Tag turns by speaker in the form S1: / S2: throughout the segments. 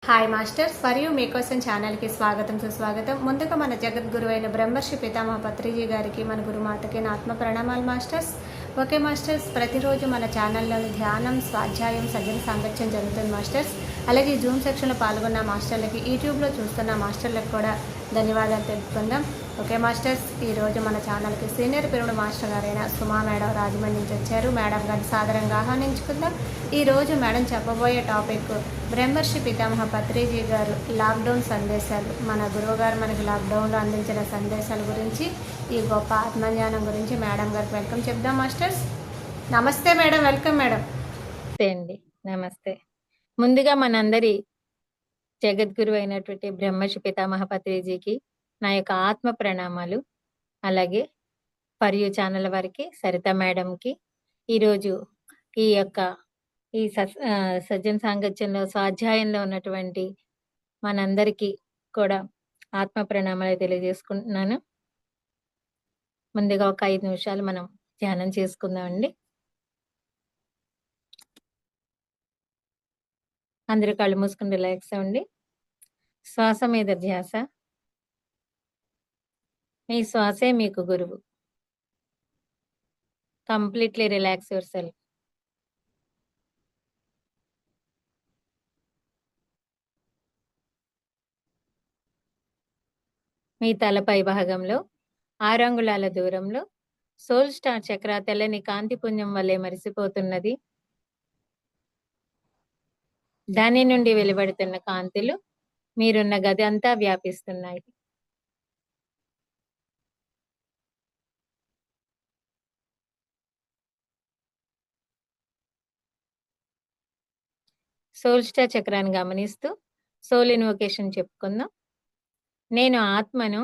S1: Hi masters, మరియు మీకోసం ఛానల్కి స్వాగతం సుస్వాగతం. ముందుగా మన జగద్గురు అయిన బ్రహ్మర్షి పితామహ పత్రిజీ గారికి, మన గురుమాతకి నా ఆత్మ ప్రణామాలు మాస్టర్స్. ఓకే మాస్టర్స్, ప్రతిరోజు మన ఛానల్లో ధ్యానం, స్వాధ్యాయం, సజ్జన సాంగత్యం జరుగుతుంది మాస్టర్స్. అలాగే జూమ్ సెక్షన్లో పాల్గొన్న మాస్టర్లకి, యూట్యూబ్లో చూస్తున్న మాస్టర్లకు కూడా ధన్యవాదాలు తెలుపుకుందాం. ఓకే మాస్టర్స్, ఈరోజు మన ఛానల్కి సీనియర్ పిరుడు మాస్టర్ గారైన సుమా మేడం రాజమండ్రి నుంచి వచ్చారు. మేడం గారిని సాదరంగా ఆహ్వానించుకుందాం. ఈరోజు మేడం చెప్పబోయే టాపిక్ బ్రహ్మర్షి పితామహ పత్రిజీ గారు లాక్డౌన్ సందేశాలు, మన గురువుగారు మనకి లాక్డౌన్లో అందించిన సందేశాల గురించి, ఈ గొప్ప ఆత్మజ్ఞానం గురించి మేడం గారికి వెల్కమ్ చెప్దాం మాస్టర్స్. నమస్తే మేడం, వెల్కమ్ మేడం.
S2: నమస్తే అండి, నమస్తే. ముందుగా మనందరి జగద్గురు అయినటువంటి బ్రహ్మర్షి పితామహ పత్రిజీకి నా యొక్క ఆత్మ ప్రణామాలు. అలాగే ఫర్ ఛానల్ వారికి, సరిత మేడంకి, ఈరోజు ఈ యొక్క ఈ సజ్జన సాంగత్యంలో స్వాధ్యాయంలో ఉన్నటువంటి మనందరికీ కూడా ఆత్మ ప్రణామాలు తెలియజేసుకుంటున్నాను. ముందుగా ఒక 5 నిమిషాలు మనం ధ్యానం చేసుకుందామండి. అందరూ కళ్ళు మూసుకుని రిలాక్స్ అవ్వండి. శ్వాస మీద ధ్యాస. మీ శ్వాసే మీకు గురువు. Completely relax yourself. మీ తలపై భాగంలో 6 అంగుళాల దూరంలో సోల్ స్టార్ చక్ర తెల్లని కాంతి పుంజం వల్లే మరిసిపోతున్నది. దాని నుండి వెలువడుతున్న కాంతులు మీరున్న గది అంతా వ్యాపిస్తున్నాయి. సోల్ స్టార్ చక్రాన్ని గమనిస్తూ సోల్ ఇన్వొకేషన్ చెప్పుకుందాం. నేను ఆత్మను,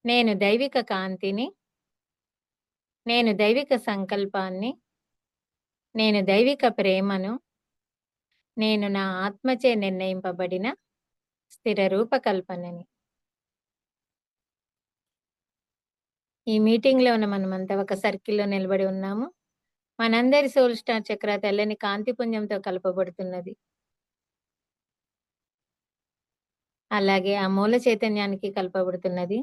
S2: నేను దైవిక కాంతిని, నేను దైవిక సంకల్పాన్ని, నేను దైవిక ప్రేమను, నేను నా ఆత్మచే నిర్ణయింపబడిన స్థిర రూపకల్పనని. ఈ మీటింగ్ లో ఉన్న మనమంతా ఒక సర్కిల్లో నిలబడి ఉన్నాము. మనందరి సోల్ స్టార్ చక్ర తెల్లని కాంతిపుంజంతో కలపబడుతున్నది. అలాగే ఆ మూల చైతన్యానికి కలపబడుతున్నది.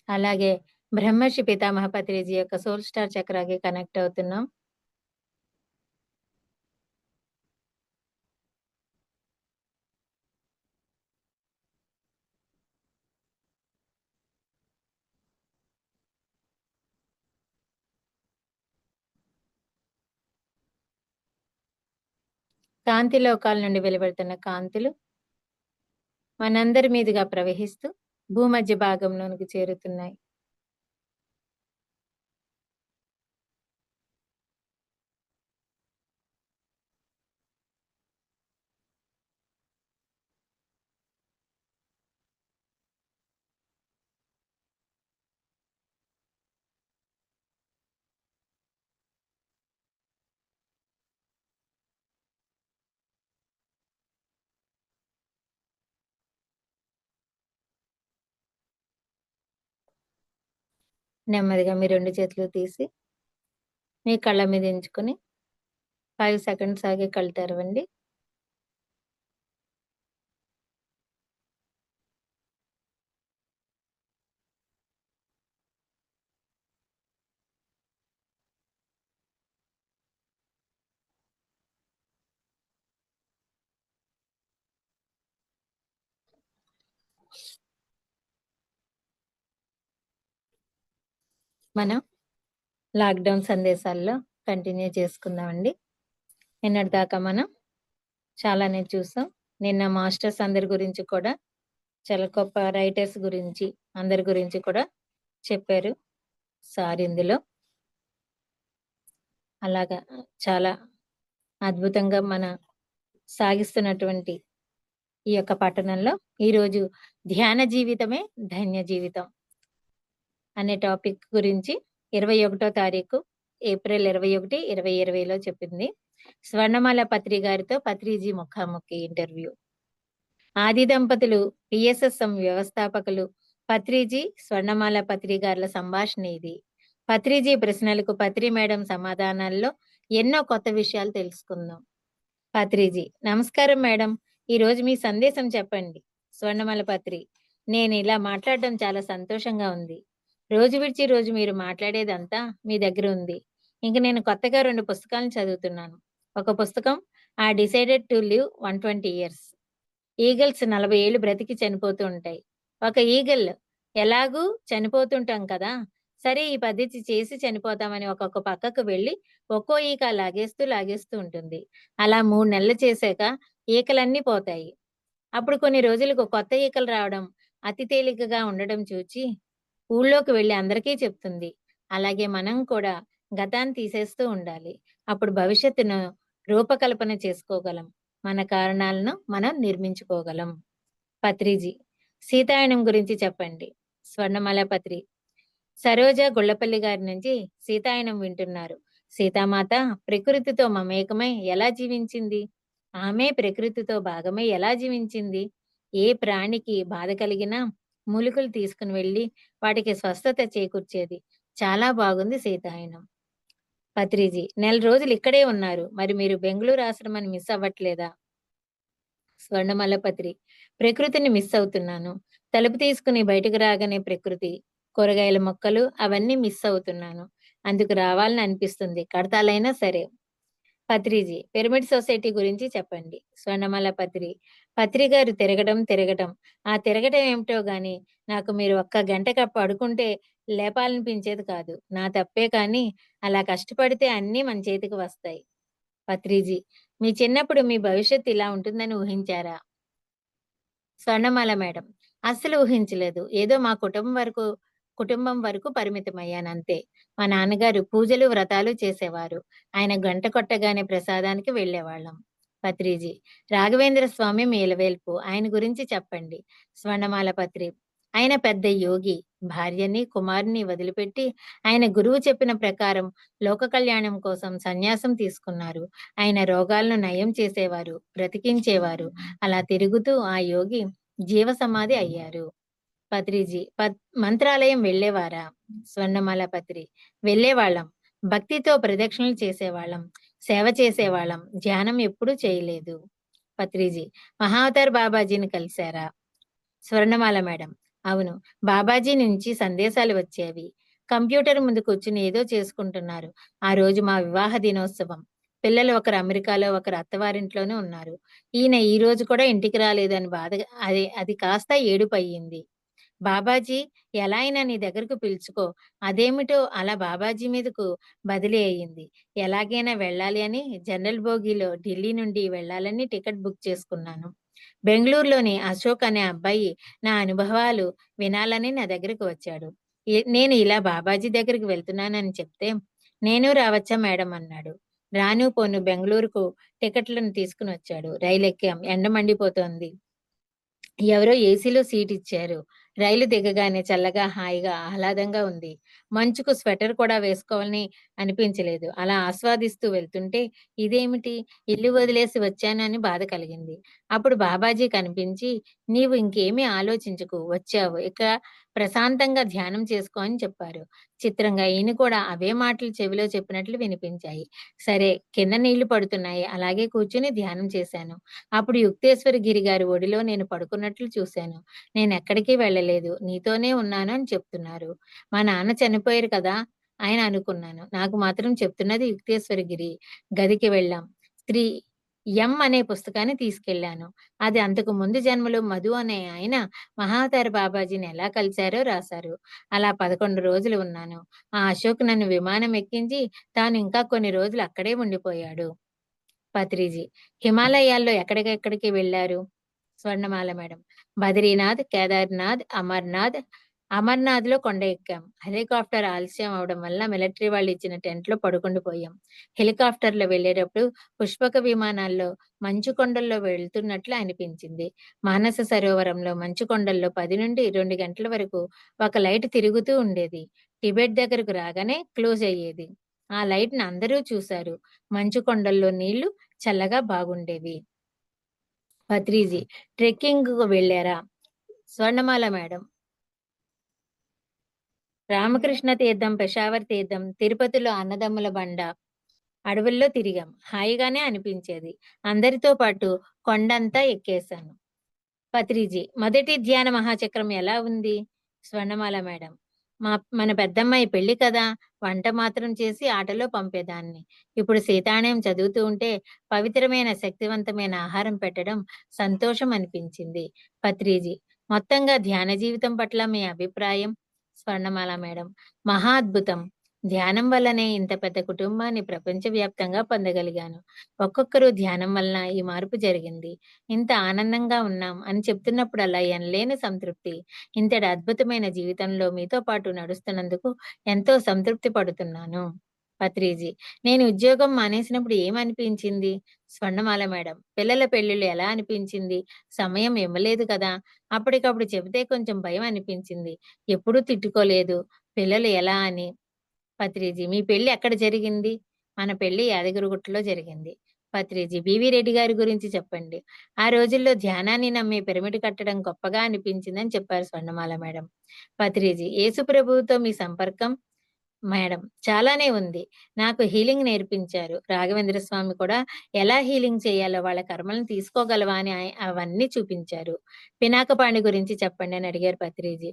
S2: అలాగే బ్రహ్మర్షి పితామహ పత్రిజీ యొక్క సోల్ స్టార్ చక్రాకి కనెక్ట్ అవుతున్నాం. కాంతి లోకాల నుండి వెలువడుతున్న కాంతులు మనందరి మీదుగా ప్రవహిస్తూ భూమధ్య భాగంలోనికి చేరుతున్నాయి. నెమ్మదిగా మీ 2 చేతులు తీసి మీ కళ్ళ మీద ఎంచుకొని 5 సెకండ్స్ ఆగి కళ్ళు తెరవండి. మనం లాక్డౌన్ సందేశాల్లో కంటిన్యూ చేసుకుందామండి. నిన్నటి దాకా మనం చాలానే చూసాం. నిన్న మాస్టర్స్ అందరి గురించి కూడా, చాలా గొప్ప రైటర్స్ గురించి, అందరి గురించి కూడా చెప్పారు సార్ ఇందులో. అలాగా చాలా అద్భుతంగా మన సాగిస్తున్నటువంటి ఈ యొక్క పట్టణంలో ఈరోజు ధ్యాన జీవితమే ధన్య జీవితం అనే టాపిక్ గురించి 21వ తారీఖు ఏప్రిల్ 21, 2020లో చెప్పింది. స్వర్ణమాల పత్రి గారితో పత్రిజీ ముఖాముఖి ఇంటర్వ్యూ. ఆది దంపతులు, పిఎస్ఎస్ఎం వ్యవస్థాపకులు పత్రిజీ, స్వర్ణమాల పత్రి గారుల సంభాషణ ఇది. పత్రిజీ ప్రశ్నలకు పత్రి మేడం సమాధానాల్లో ఎన్నో కొత్త విషయాలు తెలుసుకుందాం. పత్రిజీ: నమస్కారం మేడం, ఈ రోజు మీ సందేశం చెప్పండి. స్వర్ణమాల పత్రి: నేను ఇలా మాట్లాడడం చాలా సంతోషంగా ఉంది. రోజు విడిచి రోజు మీరు మాట్లాడేదంతా మీ దగ్గర ఉంది. ఇంక నేను కొత్తగా 2 పుస్తకాలను చదువుతున్నాను. ఒక పుస్తకం I decided to live 120 years. Eagles 40 ఏళ్ళు బ్రతికి చనిపోతూ ఉంటాయి. ఒక ఈగల్ ఎలాగూ చనిపోతుంటాం కదా! సరే ఈ పద్ధతి చేసి చనిపోతామని ఒక్కొక్క పక్కకు వెళ్లి ఒక్కో ఈక లాగేస్తూ, లాగేస్తూ ఉంటుంది. అలా 3 నెలలు చేశాక ఈకలన్నీ పోతాయి. అప్పుడు కొన్ని రోజులకు కొత్త ఈకలు రావడం, అతి తేలికగా ఉండడం చూచి ఊళ్ళోకి వెళ్లి అందరికీ చెప్తుంది. అలాగే మనం కూడా గతాన్ని తీసేస్తూ ఉండాలి. అప్పుడు భవిష్యత్తును రూపకల్పన చేసుకోగలం. మన కారణాలను మనం నిర్మించుకోగలం. పత్రిజీ: సీతాయనం గురించి చెప్పండి. స్వర్ణమాల పత్రి: సరోజ గుళ్ళపల్లి గారి నుంచి సీతాయనం వింటున్నారు. సీతామాత ప్రకృతితో మమేకమై ఎలా జీవించింది? ఆమె ప్రకృతితో భాగమై ఎలా జీవించింది? ఏ ప్రాణికి బాధ కలిగినా మూలికలు తీసుకుని వెళ్ళి వాటికి స్వస్థత చేకూర్చేది. చాలా బాగుంది సీతాయనం. పత్రిజీ: నెల రోజులు ఇక్కడే ఉన్నారు. మరి మీరు బెంగుళూరు ఆశ్రమాన్ని మిస్ అవ్వట్లేదా? స్వర్ణమాల పత్రి: ప్రకృతిని మిస్ అవుతున్నాను. తలుపు తీసుకుని బయటకు రాగానే ప్రకృతి, కూరగాయల మొక్కలు అవన్నీ మిస్ అవుతున్నాను. అందుకు రావాలని అనిపిస్తుంది. కడతాలైనా సరే. పత్రిజీ: పిరమిడ్ సొసైటీ గురించి చెప్పండి. స్వర్ణమాల పత్రి: పత్రి గారు తిరగడం తిరగడం, ఆ తిరగడం ఏమిటో గాని నాకు మీరు ఒక్క గంటక పడుకుంటే లేపాలనిపించేది కాదు. నా తప్పే కానీ అలా కష్టపడితే అన్నీ మన చేతికి వస్తాయి. పత్రిజీ: మీ చిన్నప్పుడు మీ భవిష్యత్తు ఇలా ఉంటుందని ఊహించారా? స్వర్ణమాల మేడం: అస్సలు ఊహించలేదు. ఏదో మా కుటుంబం వరకు పరిమితమయ్యానంతే. మా నాన్నగారు పూజలు, వ్రతాలు చేసేవారు. ఆయన గంట కొట్టగానే ప్రసాదానికి వెళ్ళేవాళ్ళం. పత్రిజీ: రాఘవేంద్ర స్వామి మీ ఇలవేల్పు, ఆయన గురించి చెప్పండి. స్వర్ణమాల పత్రి: ఆయన పెద్ద యోగి. భార్యని, కుమారుని వదిలిపెట్టి ఆయన గురువు చెప్పిన ప్రకారం లోక కళ్యాణం కోసం సన్యాసం తీసుకున్నారు. ఆయన రోగాలను నయం చేసేవారు, బ్రతికించేవారు. అలా తిరుగుతూ ఆ యోగి జీవ సమాధి అయ్యారు. పత్రిజీ: మంత్రాలయం వెళ్ళేవారా? స్వర్ణమాల పత్రి: వెళ్ళేవాళ్ళం. భక్తితో ప్రదక్షిణలు చేసేవాళ్ళం, సేవ చేసేవాళ్ళం. ధ్యానం ఎప్పుడూ చేయలేదు. పత్రిజీ: మహావతార్ బాబాజీని కలిశారా? స్వర్ణమాల మేడం: అవును. బాబాజీ నుంచి సందేశాలు వచ్చేవి. కంప్యూటర్ ముందు కూర్చుని ఏదో చేసుకుంటున్నారు. ఆ రోజు మా వివాహ దినోత్సవం. పిల్లలు ఒకరు అమెరికాలో, ఒకరు అత్తవారింట్లోనే ఉన్నారు. ఈయన ఈ రోజు కూడా ఇంటికి రాలేదని బాధగా అది కాస్త ఏడుపయ్యింది. బాబాజీ ఎలా అయినా నీ దగ్గరకు పిలుచుకో. అదేమిటో అలా బాబాజీ మీదకు బదిలీ అయ్యింది. ఎలాగైనా వెళ్ళాలి అని జనరల్ బోగీలో ఢిల్లీ నుండి వెళ్ళాలని టికెట్ బుక్ చేసుకున్నాను. బెంగుళూరులోని అశోక్ అనే అబ్బాయి నా అనుభవాలు వినాలని నా దగ్గరకు వచ్చాడు. నేను ఇలా బాబాజీ దగ్గరికి వెళ్తున్నానని చెప్తే, నేను రావచ్చా మేడం అన్నాడు. రాను పోను బెంగుళూరుకు టికెట్లను తీసుకుని వచ్చాడు. రైలు ఎక్కాం. ఎండ మండిపోతోంది. ఎవరో ఏసీలో సీట్ ఇచ్చారు. రైలు దిగగానే చల్లగా, హాయిగా, ఆహ్లాదంగా ఉంది. మంచుకు స్వెటర్ కూడా వేసుకోవాలని అనిపించలేదు. అలా ఆస్వాదిస్తూ వెళ్తుంటే ఇదేమిటి, ఇల్లు వదిలేసి వచ్చానని బాధ కలిగింది. అప్పుడు బాబాజీ కనిపించి, నీవు ఇంకేమీ ఆలోచించకు, వచ్చావు, ఇక ప్రశాంతంగా ధ్యానం చేసుకో అని చెప్పారు. చిత్రంగా ఈయన కూడా అవే మాటలు చెవిలో చెప్పినట్లు వినిపించాయి. సరే, కింద నీళ్లు పడుతున్నాయి, అలాగే కూర్చుని ధ్యానం చేశాను. అప్పుడు యుక్తేశ్వర గిరి గారి ఒడిలో నేను పడుకున్నట్లు చూశాను. నేనెక్కడికి వెళ్ళలేదు. నీతోనే ఉన్నాను అని చెప్తున్నారు. మా నాన్న చనిపోయారు కదా! ఆయన అనుకున్నాను. నాకు మాత్రం చెప్తున్నది యుక్తేశ్వరగిరి. గదికి వెళ్ళాం. శ్రీ ఎం అనే పుస్తకాన్ని తీసుకెళ్ళాను. అది అంతకు ముందు జన్మలో మధు అనే ఆయన మహావతార బాబాజీని ఎలా కలిశారో రాశారు. అలా 11 రోజులు ఉన్నాను. ఆ అశోక్ నన్ను విమానం ఎక్కించి తాను ఇంకా కొన్ని రోజులు అక్కడే ఉండిపోయాడు. పత్రిజీ: హిమాలయాల్లో ఎక్కడికెక్కడికి వెళ్లారు? స్వర్ణమాల మేడం: బద్రీనాథ్, కేదార్నాథ్, అమర్నాథ్. అమర్నాథ్‌లో కొండ ఎక్కాం. హెలికాప్టర్ ఆలస్యం అవడం వల్ల మిలిటరీ వాళ్ళు ఇచ్చిన టెంట్‌లో పడుకుండిపోయాం. హెలికాప్టర్‌లో వెళ్ళేటప్పుడు పుష్పక విమానాల్లో మంచు కొండల్లో వెళ్తున్నట్లు అనిపించింది. మానస సరోవరంలో మంచు కొండల్లో 10 నుండి 2 గంటల వరకు ఒక లైట్ తిరుగుతూ ఉండేది. టిబెట్ దగ్గరకు రాగానే క్లోజ్ అయ్యేది. ఆ లైట్‌ని అందరూ చూశారు. మంచు కొండల్లో నీళ్లు చల్లగా బాగుండేవి. పత్రిజీ: ట్రెక్కింగ్‌కు వెళ్లారా? స్వర్ణమాల మేడం: రామకృష్ణ తీర్థం, పెషావర్ తీర్థం, తిరుపతిలో అన్నదమ్ముల బండ, అడవుల్లో తిరిగాం. హాయిగానే అనిపించేది. అందరితో పాటు కొండంతా ఎక్కేశాను. పత్రిజీ: మొదటి ధ్యాన మహాచక్రం ఎలా ఉంది? స్వర్ణమాల మేడం: మన పెద్దమ్మాయి పెళ్లి కదా, వంట మాత్రం చేసి ఆటలో పంపేదాన్ని. ఇప్పుడు సీతాణ్యం చదువుతూ ఉంటే పవిత్రమైన శక్తివంతమైన ఆహారం పెట్టడం సంతోషం అనిపించింది. పత్రిజీ: మొత్తంగా ధ్యాన జీవితం పట్ల మీ అభిప్రాయం? స్వర్ణమాల మేడం: మహా అద్భుతం. ధ్యానం వల్లనే ఇంత పెద్ద కుటుంబాన్ని ప్రపంచవ్యాప్తంగా పొందగలిగాను. ఒక్కొక్కరు ధ్యానం వలన ఈ మార్పు జరిగింది. ఇంత ఆనందంగా ఉన్నాం అని చెప్తున్నప్పుడల్లా ఎనలేని సంతృప్తి. ఇంతటి అద్భుతమైన జీవితంలో మీతో పాటు నడుస్తున్నందుకు ఎంతో సంతృప్తి పడుతున్నాను. పత్రిజీ: నేను ఉద్యోగం మానేసినప్పుడు ఏమనిపించింది? స్వర్ణమాల మేడం: పిల్లల పెళ్లిళ్ళు ఎలా అనిపించింది? సమయం ఇవ్వలేదు కదా. అప్పటికప్పుడు చెబితే కొంచెం భయం అనిపించింది. ఎప్పుడూ తిట్టుకోలేదు పిల్లలు ఎలా అని. పత్రిజీ: మీ పెళ్లి ఎక్కడ జరిగింది? మన పెళ్లి యాదగిరిగుట్టలో జరిగింది. పత్రిజీ: బివి రెడ్డి గారి గురించి చెప్పండి. ఆ రోజుల్లో ధ్యానాన్ని నమ్మి పిరమిడ్ కట్టడం గొప్పగా అనిపించిందని చెప్పారు స్వర్ణమాల మేడం. పత్రిజీ: యేసు ప్రభువుతో మీ సంపర్కం? మేడం: చాలానే ఉంది. నాకు హీలింగ్ నేర్పించారు. రాఘవేంద్ర స్వామి కూడా ఎలా హీలింగ్ చేయాలో, వాళ్ళ కర్మలను తీసుకోగలవా అని అవన్నీ చూపించారు. పినాకపాణి గురించి చెప్పండి అని అడిగారు పత్రిజీ.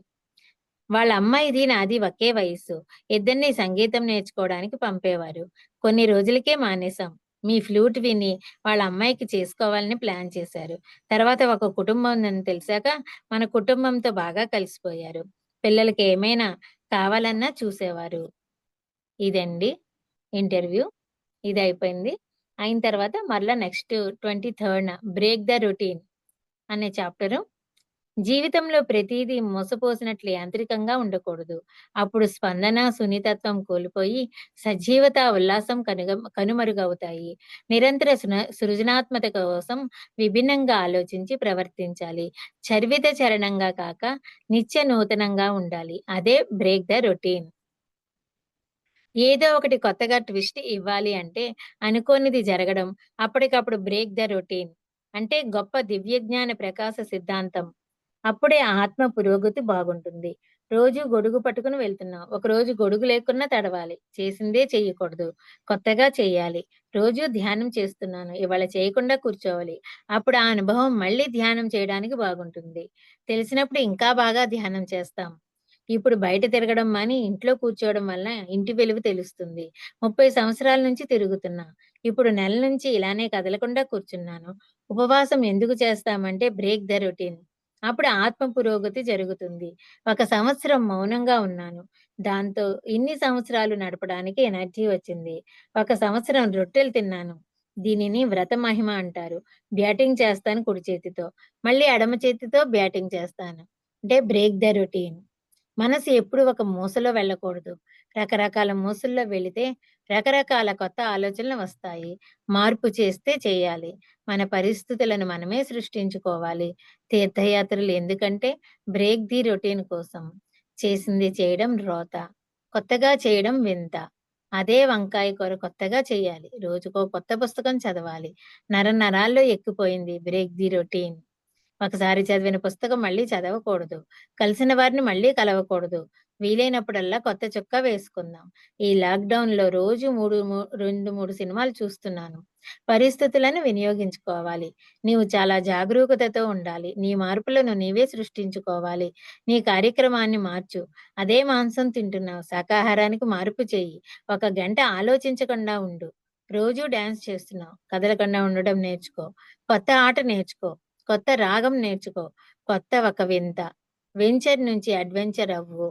S2: వాళ్ళ అమ్మాయిది నాది ఒకే వయస్సు. ఇద్దరిని సంగీతం నేర్చుకోవడానికి పంపేవారు. కొన్ని రోజులకే మానేశాం. మీ ఫ్లూట్ విని వాళ్ళ అమ్మాయికి చేసుకోవాలని ప్లాన్ చేశారు. తర్వాత ఒక కుటుంబం ఉందని తెలిసాక మన కుటుంబంతో బాగా కలిసిపోయారు. పిల్లలకి ఏమైనా కావాలన్నా చూసేవారు. ఇదండి ఇంటర్వ్యూ. ఇది అయిపోయింది. అయిన తర్వాత మరలా next 23rd break the routine అనే చాప్టరు. జీవితంలో ప్రతిదీ మోసపోసినట్లు యాంత్రికంగా ఉండకూడదు. అప్పుడు స్పందన, సున్నితత్వం కోల్పోయి సజీవత, ఉల్లాసం కనుమరుగవుతాయి. నిరంతర సృజనాత్మక కోసం విభిన్నంగా ఆలోచించి ప్రవర్తించాలి. చర్విత చరణంగా కాక నిత్య నూతనంగా ఉండాలి. అదే బ్రేక్ ద రొటీన్. ఏదో ఒకటి కొత్తగా ట్విస్ట్ ఇవ్వాలి అంటే అనుకోనిది జరగడం, అప్పటికప్పుడు బ్రేక్ ద రొటీన్ అంటే గొప్ప దివ్యజ్ఞాన ప్రకాశ సిద్ధాంతం. అప్పుడే ఆత్మ పురోగతి బాగుంటుంది. రోజు గొడుగు పట్టుకుని వెళ్తున్నాం. ఒకరోజు గొడుగు లేకున్నా తడవాలి. చేసిందే చెయ్యకూడదు. కొత్తగా చెయ్యాలి. రోజు ధ్యానం చేస్తున్నాను. ఇవాళ చేయకుండా కూర్చోవాలి. అప్పుడు ఆ అనుభవం మళ్ళీ ధ్యానం చేయడానికి బాగుంటుంది. తెలిసినప్పుడు ఇంకా బాగా ధ్యానం చేస్తాం. ఇప్పుడు బయట తిరగడం మాని ఇంట్లో కూర్చోవడం వల్ల ఇంటి వెలుగు తెలుస్తుంది. 30 సంవత్సరాల నుంచి తిరుగుతున్నా. ఇప్పుడు నెల నుంచి ఇలానే కదలకుండా కూర్చున్నాను. ఉపవాసం ఎందుకు చేస్తామంటే బ్రేక్ ద రొటీన్. అప్పుడు ఆత్మ పురోగతి జరుగుతుంది. 1 సంవత్సరం మౌనంగా ఉన్నాను. దాంతో ఇన్ని సంవత్సరాలు నడపడానికి ఎనర్జీ వచ్చింది. 1 సంవత్సరం రొట్టెలు తిన్నాను. దీనిని వ్రత మహిమ అంటారు. బ్యాటింగ్ చేస్తాను కుడి చేతితో. మళ్ళీ ఎడమ చేతితో బ్యాటింగ్ చేస్తాను. అంటే బ్రేక్ ద రొటీన్. మనసు ఎప్పుడు ఒక మూసలో వెళ్ళకూడదు. రకరకాల మూసల్లో వెళితే రకరకాల కొత్త ఆలోచనలు వస్తాయి. మార్పు చేస్తే చేయాలి. మన పరిస్థితులను మనమే సృష్టించుకోవాలి. తీర్థయాత్రలు ఎందుకంటే బ్రేక్ ది రొటీన్ కోసం. చేసింది చేయడం రోత, కొత్తగా చేయడం వింత. అదే వంకాయ కూర కొత్తగా చేయాలి. రోజుకో కొత్త పుస్తకం చదవాలి. నరాల్లో ఎక్కిపోయింది బ్రేక్ ది రొటీన్. ఒకసారి చదివిన పుస్తకం మళ్ళీ చదవకూడదు. కలిసిన వారిని మళ్ళీ కలవకూడదు. వీలైనప్పుడల్లా కొత్త చొక్కా వేసుకుందాం. ఈ లాక్‌డౌన్‌లో రోజు 2, 3 సినిమాలు చూస్తున్నాను. పరిస్థితులను వినియోగించుకోవాలి. నీవు చాలా జాగరూకతతో ఉండాలి. నీ మార్పులను నీవే సృష్టించుకోవాలి. నీ కార్యక్రమాన్ని మార్చు. అదే మాంసం తింటున్నావు. శాకాహారానికి మార్పు చెయ్యి. 1 గంట ఆలోచించకుండా ఉండు. రోజూ డాన్స్ చేస్తున్నావు. కదలకుండా ఉండడం నేర్చుకో. కొత్త ఆట నేర్చుకో. కొత్త రాగం నేర్చుకో. కొత్త ఒక వింత. వెంచర్ నుంచి అడ్వెంచర్ అవ్వు.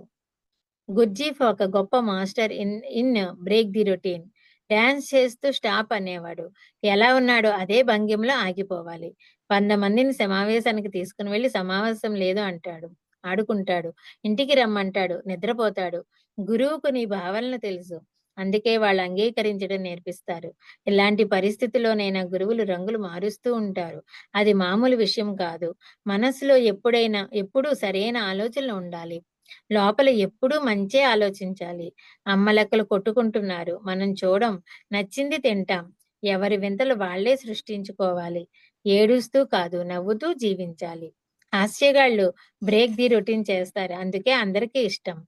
S2: గుర్జీఫ్ ఒక గొప్ప master in break the routine. Dance చేస్తూ స్టాప్ అనేవాడు. ఎలా ఉన్నాడో అదే భంగిమలో ఆగిపోవాలి. 100 మందిని సమావేశానికి తీసుకుని వెళ్లి సమావేశం లేదు అంటాడు. ఆడుకుంటాడు. ఇంటికి రమ్మంటాడు. నిద్రపోతాడు. గురువుకు నీ భావనలు తెలుసు. అందుకే వాళ్ళు అంగీకరించడం నేర్పిస్తారు. ఇలాంటి పరిస్థితిలోనైనా గురువులు రంగులు మారుస్తూ ఉంటారు. అది మామూలు విషయం కాదు. మనసులో ఎప్పుడూ సరైన ఆలోచనలు ఉండాలి. లోపల ఎప్పుడూ మంచే ఆలోచించాలి. అమ్మ లెక్కలు కొట్టుకుంటున్నారు. మనం చూడం. నచ్చింది తింటాం. ఎవరి వింతలు వాళ్ళే సృష్టించుకోవాలి. ఏడుస్తూ కాదు, నవ్వుతూ జీవించాలి. హాస్యగాళ్ళు బ్రేక్ ది రొటీన్ చేస్తారు. అందుకే అందరికీ ఇష్టం.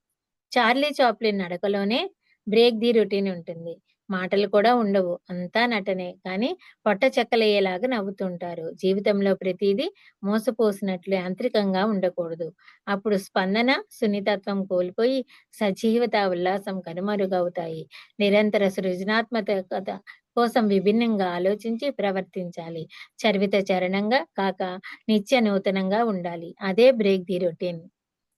S2: చార్లీ చాప్లిన్ నడకలోనే బ్రేక్ ది రొటీన్ ఉంటుంది. మాటలు కూడా ఉండవు. అంతా నటనే. కానీ పొట్ట చెక్కలయ్యేలాగా నవ్వుతుంటారు. జీవితంలో ప్రతీదీ మోసపోసినట్లు యాంత్రికంగా ఉండకూడదు. అప్పుడు స్పందన, సున్నితత్వం కోల్పోయి సజీవత, ఉల్లాసం కనుమరుగవుతాయి. నిరంతర సృజనాత్మకత కోసం విభిన్నంగా ఆలోచించి ప్రవర్తించాలి. చరివిత చరణంగా కాక నిత్య నూతనంగా ఉండాలి. అదే బ్రేక్ ది రొటీన్.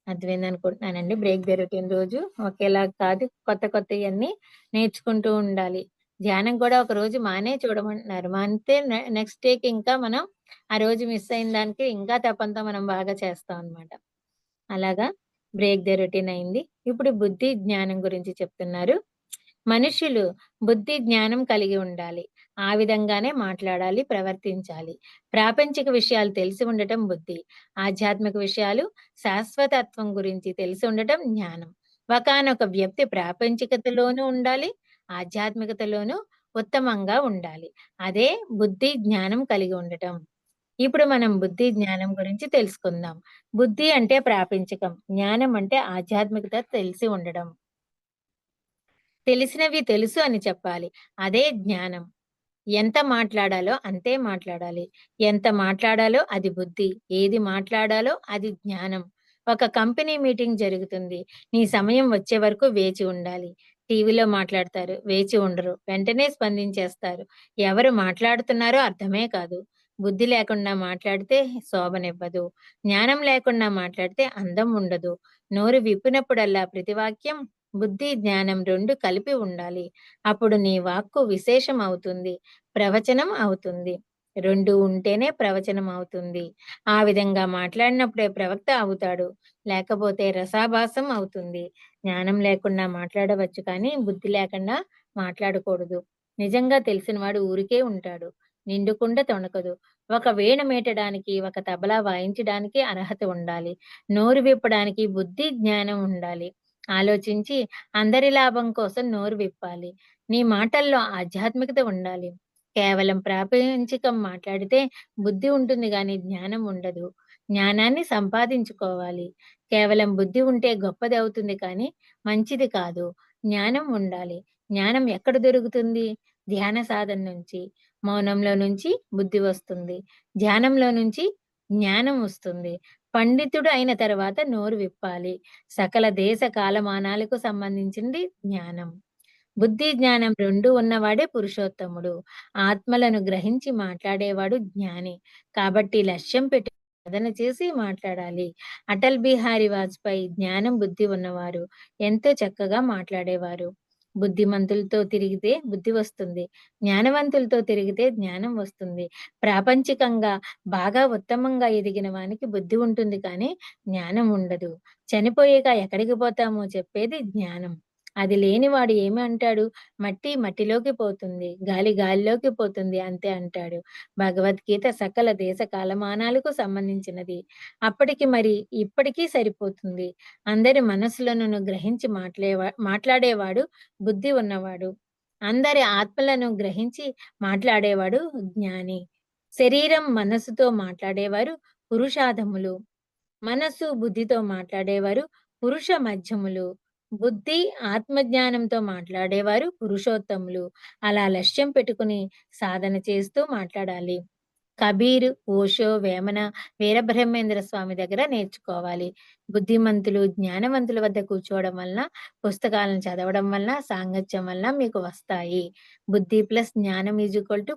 S2: అర్థమైందనుకుంటున్నానండి. బ్రేక్ ది రొటీన్ రోజు ఒకేలా కాదు. కొత్త కొత్తయన్నీ నేర్చుకుంటూ ఉండాలి. ధ్యానం కూడా ఒక రోజు మానే చూడమంటున్నారు. మానితే నెక్స్ట్ డేకి ఇంకా మనం ఆ రోజు మిస్ అయిన దానికి ఇంకా తపంతో మనం బాగా చేస్తాం అన్నమాట. అలాగా బ్రేక్ ది రొటీన్ అయింది. ఇప్పుడు బుద్ధి, జ్ఞానం గురించి చెప్తున్నారు. మనుష్యులు బుద్ధి, జ్ఞానం కలిగి ఉండాలి. ఆ విధంగానే మాట్లాడాలి, ప్రవర్తించాలి. ప్రాపంచిక విషయాలు తెలిసి ఉండటం బుద్ధి. ఆధ్యాత్మిక విషయాలు, శాశ్వతత్వం గురించి తెలిసి ఉండటం జ్ఞానం. ఒకానొక వ్యక్తి ప్రాపంచికతలోనూ ఉండాలి, ఆధ్యాత్మికతలోనూ ఉత్తమంగా ఉండాలి. అదే బుద్ధి, జ్ఞానం కలిగి ఉండటం. ఇప్పుడు మనం బుద్ధి, జ్ఞానం గురించి తెలుసుకుందాం. బుద్ధి అంటే ప్రాపంచికం, జ్ఞానం అంటే ఆధ్యాత్మికత తెలిసి ఉండడం. తెలిసినవి తెలుసు అని చెప్పాలి. అదే జ్ఞానం. ఎంత మాట్లాడాలో అంతే మాట్లాడాలి. ఎంత మాట్లాడాలో అది బుద్ధి. ఏది మాట్లాడాలో అది జ్ఞానం. ఒక కంపెనీ మీటింగ్ జరుగుతుంది. నీ సమయం వచ్చే వరకు వేచి ఉండాలి. టీవీలో మాట్లాడతారు, వేచి ఉండరు. వెంటనే స్పందించేస్తారు. ఎవరు మాట్లాడుతున్నారో అర్థమే కాదు. బుద్ధి లేకుండా మాట్లాడితే శోభనివ్వదు. జ్ఞానం లేకుండా మాట్లాడితే అందం ఉండదు. నోరు విప్పినప్పుడల్లా ప్రతి వాక్యం బుద్ధి, జ్ఞానం 2 కలిపి ఉండాలి. అప్పుడు నీ వాక్కు విశేషం అవుతుంది. ప్రవచనం అవుతుంది. 2 ఉంటేనే ప్రవచనం అవుతుంది. ఆ విధంగా మాట్లాడినప్పుడే ప్రవక్త అవుతాడు. లేకపోతే రసాభాసం అవుతుంది. జ్ఞానం లేకుండా మాట్లాడవచ్చు కానీ బుద్ధి లేకుండా మాట్లాడకూడదు. నిజంగా తెలిసినవాడు ఊరికే ఉంటాడు. నిండుకుండ తొణకదు. ఒక వీణ మీటడానికి, ఒక తబలా వాయించడానికి అర్హత ఉండాలి. నోరు విప్పడానికి బుద్ధి, జ్ఞానం ఉండాలి. ఆలోచించి అందరి లాభం కోసం నోరు విప్పాలి. నీ మాటల్లో ఆధ్యాత్మికత ఉండాలి. కేవలం ప్రాపంచికం మాట్లాడితే బుద్ధి ఉంటుంది గాని జ్ఞానం ఉండదు. జ్ఞానాన్ని సంపాదించుకోవాలి. కేవలం బుద్ధి ఉంటే గొప్పది అవుతుంది కానీ మంచిది కాదు. జ్ఞానం ఉండాలి. జ్ఞానం ఎక్కడ దొరుకుతుంది? ధ్యాన సాధన నుంచి. మౌనంలో నుంచి బుద్ధి వస్తుంది. ధ్యానంలో నుంచి జ్ఞానం వస్తుంది. పండితుడు అయిన తర్వాత నోరు విప్పాలి. సకల దేశ కాలమానాలకు సంబంధించింది జ్ఞానం. బుద్ధి, జ్ఞానం 2 ఉన్నవాడే పురుషోత్తముడు. ఆత్మలను గ్రహించి మాట్లాడేవాడు జ్ఞాని. కాబట్టి లక్ష్యం పెట్టి సాధన చేసి మాట్లాడాలి. అటల్ బిహారీ వాజ్పేయి జ్ఞానం, బుద్ధి ఉన్నవారు. ఎంతో చక్కగా మాట్లాడేవారు. బుద్ధిమంతులతో తిరిగితే బుద్ధి వస్తుంది. జ్ఞానవంతులతో తిరిగితే జ్ఞానం వస్తుంది. ప్రాపంచికంగా బాగా ఉత్తమంగా ఎదిగిన వానికి బుద్ధి ఉంటుంది కానీ జ్ఞానం ఉండదు. చనిపోయాక ఎక్కడికి పోతామో చెప్పేది జ్ఞానం. అది లేనివాడు ఏమి అంటాడు? మట్టి మట్టిలోకి పోతుంది. గాలి గాలిలోకి పోతుంది అంతే అంటాడు. భగవద్గీత సకల దేశ కాలమానాలకు సంబంధించినది. అప్పటికి మరి ఇప్పటికీ సరిపోతుంది. అందరి మనసులను గ్రహించి మాట్లాడేవాడు బుద్ధి ఉన్నవాడు. అందరి ఆత్మలను గ్రహించి మాట్లాడేవాడు జ్ఞాని. శరీరం, మనస్సుతో మాట్లాడేవారు పురుషాధములు. మనస్సు, బుద్ధితో మాట్లాడేవారు పురుష మధ్యములు. బుద్ధి, ఆత్మజ్ఞానంతో మాట్లాడేవారు పురుషోత్తములు. అలా లక్ష్యం పెట్టుకుని సాధన చేస్తూ మాట్లాడాలి. కబీర్, ఓషో, వేమన, వీరబ్రహ్మేంద్ర స్వామి దగ్గర నేర్చుకోవాలి. బుద్ధిమంతులు, జ్ఞానవంతుల వద్ద కూర్చోవడం వలన, పుస్తకాలను చదవడం వలన, సాంగత్యం వలన మీకు వస్తాయి. బుద్ధి ప్లస్ జ్ఞానం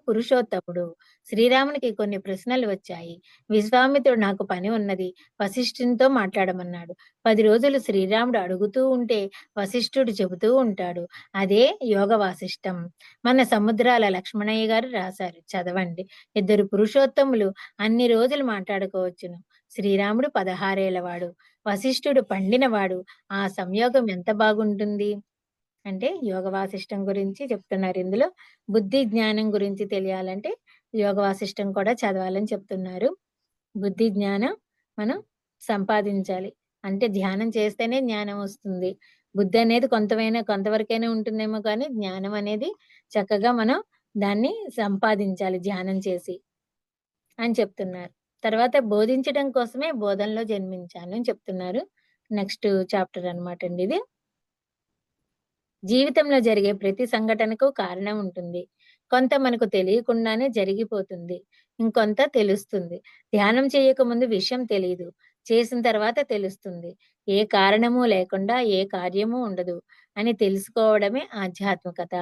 S2: పురుషోత్తముడు. శ్రీరామునికి కొన్ని ప్రశ్నలు వచ్చాయి. విశ్వామిత్రుడు నాకు పని ఉన్నది, వశిష్ఠునితో మాట్లాడమన్నాడు. 10 రోజులు శ్రీరాముడు అడుగుతూ ఉంటే వశిష్ఠుడు చెబుతూ ఉంటాడు. అదే యోగ వాసిష్టం. మన సముద్రాల లక్ష్మణయ్య గారు రాశారు, చదవండి. ఇద్దరు పురుషోత్తములు అన్ని రోజులు మాట్లాడుకోవచ్చును. శ్రీరాముడు 16 ఏళ్లవాడు, వశిష్ఠుడు పండినవాడు. ఆ సంయోగం ఎంత బాగుంటుంది అంటే యోగ వాసిష్టం గురించి చెప్తున్నారు ఇందులో. బుద్ధి, జ్ఞానం గురించి తెలియాలంటే యోగ వాసిష్టం కూడా చదవాలని చెప్తున్నారు. బుద్ధి, జ్ఞానం మనం సంపాదించాలి. అంటే ధ్యానం చేస్తేనే జ్ఞానం వస్తుంది. బుద్ధి అనేది కొంతవరకైనా ఉంటుందేమో కానీ జ్ఞానం అనేది చక్కగా మనం దాన్ని సంపాదించాలి ధ్యానం చేసి అని చెప్తున్నారు. తర్వాత బోధించడం కోసమే బోధనలో జన్మించాను అని చెప్తున్నారు. నెక్స్ట్ చాప్టర్ అన్నమాట అండి ఇది. జీవితంలో జరిగే ప్రతి సంఘటనకు కారణం ఉంటుంది. కొంత మనకు తెలియకుండానే జరిగిపోతుంది. ఇంకొంత తెలుస్తుంది. ధ్యానం చేయకముందు విషయం తెలీదు. చేసిన తర్వాత తెలుస్తుంది. ఏ కారణము లేకుండా ఏ కార్యము ఉండదు అని తెలుసుకోవడమే ఆధ్యాత్మికత.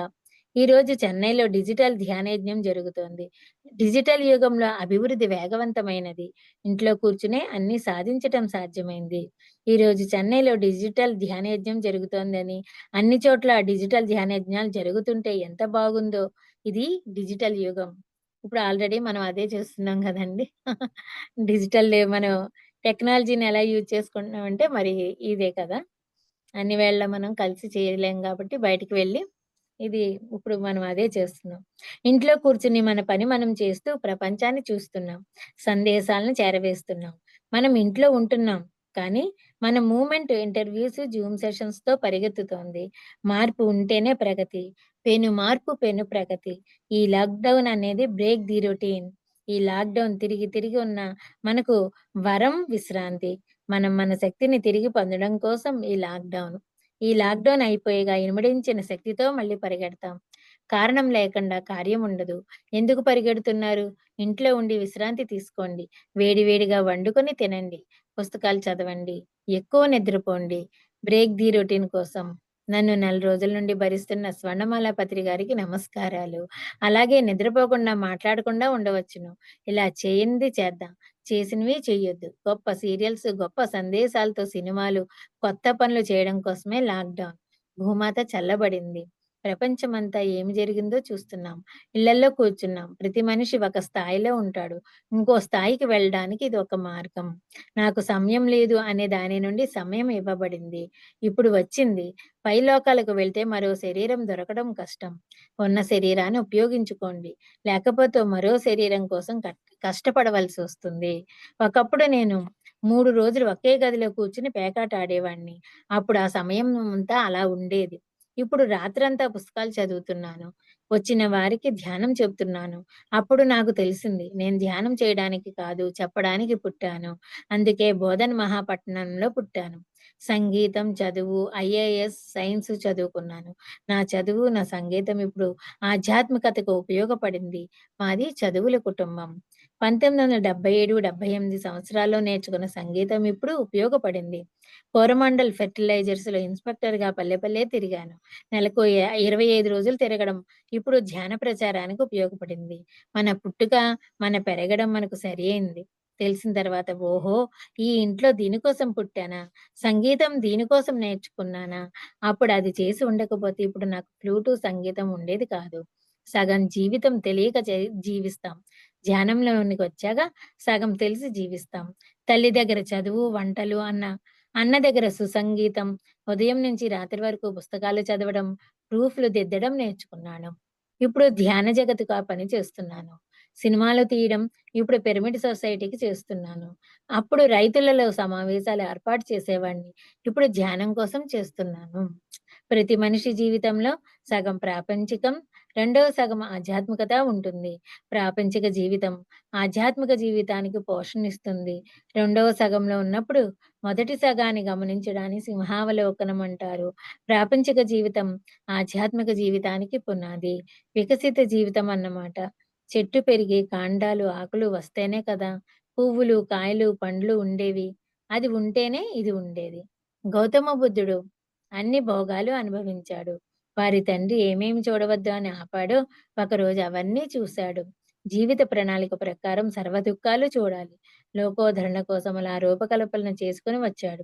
S2: ఈరోజు చెన్నైలో డిజిటల్ ధ్యానయజ్ఞం జరుగుతోంది. డిజిటల్ యుగంలో అభివృద్ధి వేగవంతమైనది. ఇంట్లో కూర్చునే అన్నీ సాధించటం సాధ్యమైంది. ఈరోజు చెన్నైలో డిజిటల్ ధ్యానయజ్ఞం జరుగుతోందని, అన్ని చోట్ల డిజిటల్ ధ్యానయజ్ఞాలు జరుగుతుంటే ఎంత బాగుందో! ఇది డిజిటల్ యుగం. ఇప్పుడు ఆల్రెడీ మనం అదే చూస్తున్నాం గదండీ! డిజిటల్ మనం టెక్నాలజీని ఎలా యూజ్ చేసుకుంటున్నామంటే మరి ఇదే కదా! అన్ని వేళలా మనం కలిసి చేయలేం గాబట్టి బయటికి వెళ్లి ఇది ఇప్పుడు మనం అదే చేస్తున్నాం. ఇంట్లో కూర్చుని మన పని మనం చేస్తూ ప్రపంచాన్ని చూస్తున్నాం. సందేశాలను చేరవేస్తున్నాం. మనం ఇంట్లో ఉంటున్నాం. కానీ మన మూవ్‌మెంట్ ఇంటర్‌వ్యూస్, జూమ్ సెషన్స్‌తో పరిగెత్తుతోంది. మార్పు ఉంటేనే ప్రగతి. పెను మార్పు పెను ప్రగతి. ఈ లాక్‌డౌన్ అనేది బ్రేక్ ది రొటీన్. ఈ లాక్‌డౌన్ తిరిగి తిరిగి ఉన్న మనకు వరం విశ్రాంతి. మనం మన శక్తిని తిరిగి పొందడం కోసం ఈ లాక్‌డౌన్. ఈ లాక్‌డౌన్ అయిపోయేగా ఇనుమడించిన శక్తితో మళ్ళీ పరిగెడతాం. కారణం లేకుండా కార్యం ఉండదు. ఎందుకు పరిగెడుతున్నారు? ఇంట్లో ఉండి విశ్రాంతి తీసుకోండి. వేడి వేడిగా వండుకొని తినండి. పుస్తకాలు చదవండి. ఎక్కువ నిద్రపోండి. బ్రేక్ ది రొటీన్ కోసం. నన్ను నెల రోజుల నుండి భరిస్తున్న స్వర్ణమాల పత్రి గారికి నమస్కారాలు. అలాగే నిద్రపోకుండా మాట్లాడకుండా ఉండవచ్చును. ఇలా చేయంది చేద్దాం. చేసినవి చెయ్యొద్దు. గొప్ప సీరియల్స్, గొప్ప సందేశాలతో సినిమాలు, కొత్త పనులు చేయడం కోసమే లాక్‌డౌన్. భూమాత చల్లబడింది. ప్రపంచమంతా ఏమి జరిగిందో చూస్తున్నాం. ఇళ్లల్లో కూర్చున్నాం. ప్రతి మనిషి ఒక స్థాయిలో ఉంటాడు. ఇంకో స్థాయికి వెళ్ళడానికి ఇది ఒక మార్గం. నాకు సమయం లేదు అనే దాని నుండి సమయం ఇవ్వబడింది. ఇప్పుడు వచ్చింది. పైలోకాలకు వెళ్తే మరో శరీరం దొరకడం కష్టం. ఉన్న శరీరాన్ని ఉపయోగించుకోండి. లేకపోతే మరో శరీరం కోసం కష్టపడవలసి వస్తుంది. ఒకప్పుడు నేను 3 రోజులు ఒకే గదిలో కూర్చొని పేకాట ఆడేవాడిని. అప్పుడు ఆ సమయం అంతా అలా ఉండేది. ఇప్పుడు రాత్రంతా పుస్తకాలు చదువుతున్నాను. వచ్చిన వారికి ధ్యానం చెప్తున్నాను. అప్పుడు నాకు తెలిసింది నేను ధ్యానం చేయడానికి కాదు, చెప్పడానికి పుట్టాను. అందుకే బోధన్ మహాపట్నంలో పుట్టాను. సంగీతం, చదువు, ఐఏఎస్, సైన్స్ చదువుకున్నాను. నా చదువు, నా సంగీతం ఇప్పుడు ఆధ్యాత్మికతకు ఉపయోగపడింది. మాది చదువుల కుటుంబం. 1977, 78 సంవత్సరాల్లో నేర్చుకున్న సంగీతం ఇప్పుడు ఉపయోగపడింది. కోరమాండల్ ఫెర్టిలైజర్స్‌లో ఇన్స్‌పెక్టర్‌గా పల్లె పల్లె తిరిగాను. నెలకు 25 రోజులు తిరగడం ఇప్పుడు ధ్యాన ప్రచారానికి ఉపయోగపడింది. మన పుట్టుక, మన పెరగడం మనకు సరియైంది. తెలిసిన తర్వాత ఓహో! ఈ ఇంట్లో దీనికోసం పుట్టానా? సంగీతం దీనికోసం నేర్చుకున్నానా? అప్పుడు అది చేసి ఉండకపోతే ఇప్పుడు నాకు ఫ్లూటు, సంగీతం ఉండేది కాదు. సగం జీవితం తెలియక జీవిస్తాం. ధ్యానంలోనికొచ్చాక సగం తెలిసి జీవిస్తాం. తల్లి దగ్గర చదువు, వంటలు, అన్న దగ్గర సుసంగీతం, ఉదయం నుంచి రాత్రి వరకు పుస్తకాలు చదవడం, ప్రూఫ్‌లు దిద్దడం నేర్చుకున్నాను. ఇప్పుడు ధ్యాన జగత్తుకు ఆ పని చేస్తున్నాను. సినిమాలు తీయడం ఇప్పుడు పిరమిడ్ సొసైటీకి చేస్తున్నాను. అప్పుడు రైతులలో సమావేశాలు ఏర్పాటు చేసేవాడిని. ఇప్పుడు ధ్యానం కోసం చేస్తున్నాను. ప్రతి మనిషి జీవితంలో సగం ప్రాపంచికం, రెండవ సగం ఆధ్యాత్మికత ఉంటుంది. ప్రాపంచిక జీవితం ఆధ్యాత్మిక జీవితానికి పోషణిస్తుంది. రెండవ సగంలో ఉన్నప్పుడు మొదటి సగాన్ని గమనించడాన్ని సింహావలోకనం అంటారు. ప్రాపంచిక జీవితం ఆధ్యాత్మిక జీవితానికి పునాది. వికసిత జీవితం అన్నమాట. చెట్టు పెరిగి కాండాలు, ఆకులు వస్తేనే కదా పువ్వులు, కాయలు, పండ్లు ఉండేవి. అది ఉంటేనే ఇది ఉండేది. గౌతమ బుద్ధుడు అన్ని భోగాలు అనుభవించాడు. వారి తండ్రి ఏమేమి చూడవద్దు అని ఆపాడో ఒకరోజు అవన్నీ చూశాడు. జీవిత ప్రణాళిక ప్రకారం సర్వదుఃఖాలు చూడాలి. లోకోద్ధరణ కోసం అలా రూపకల్పన చేసుకొని వచ్చాడు.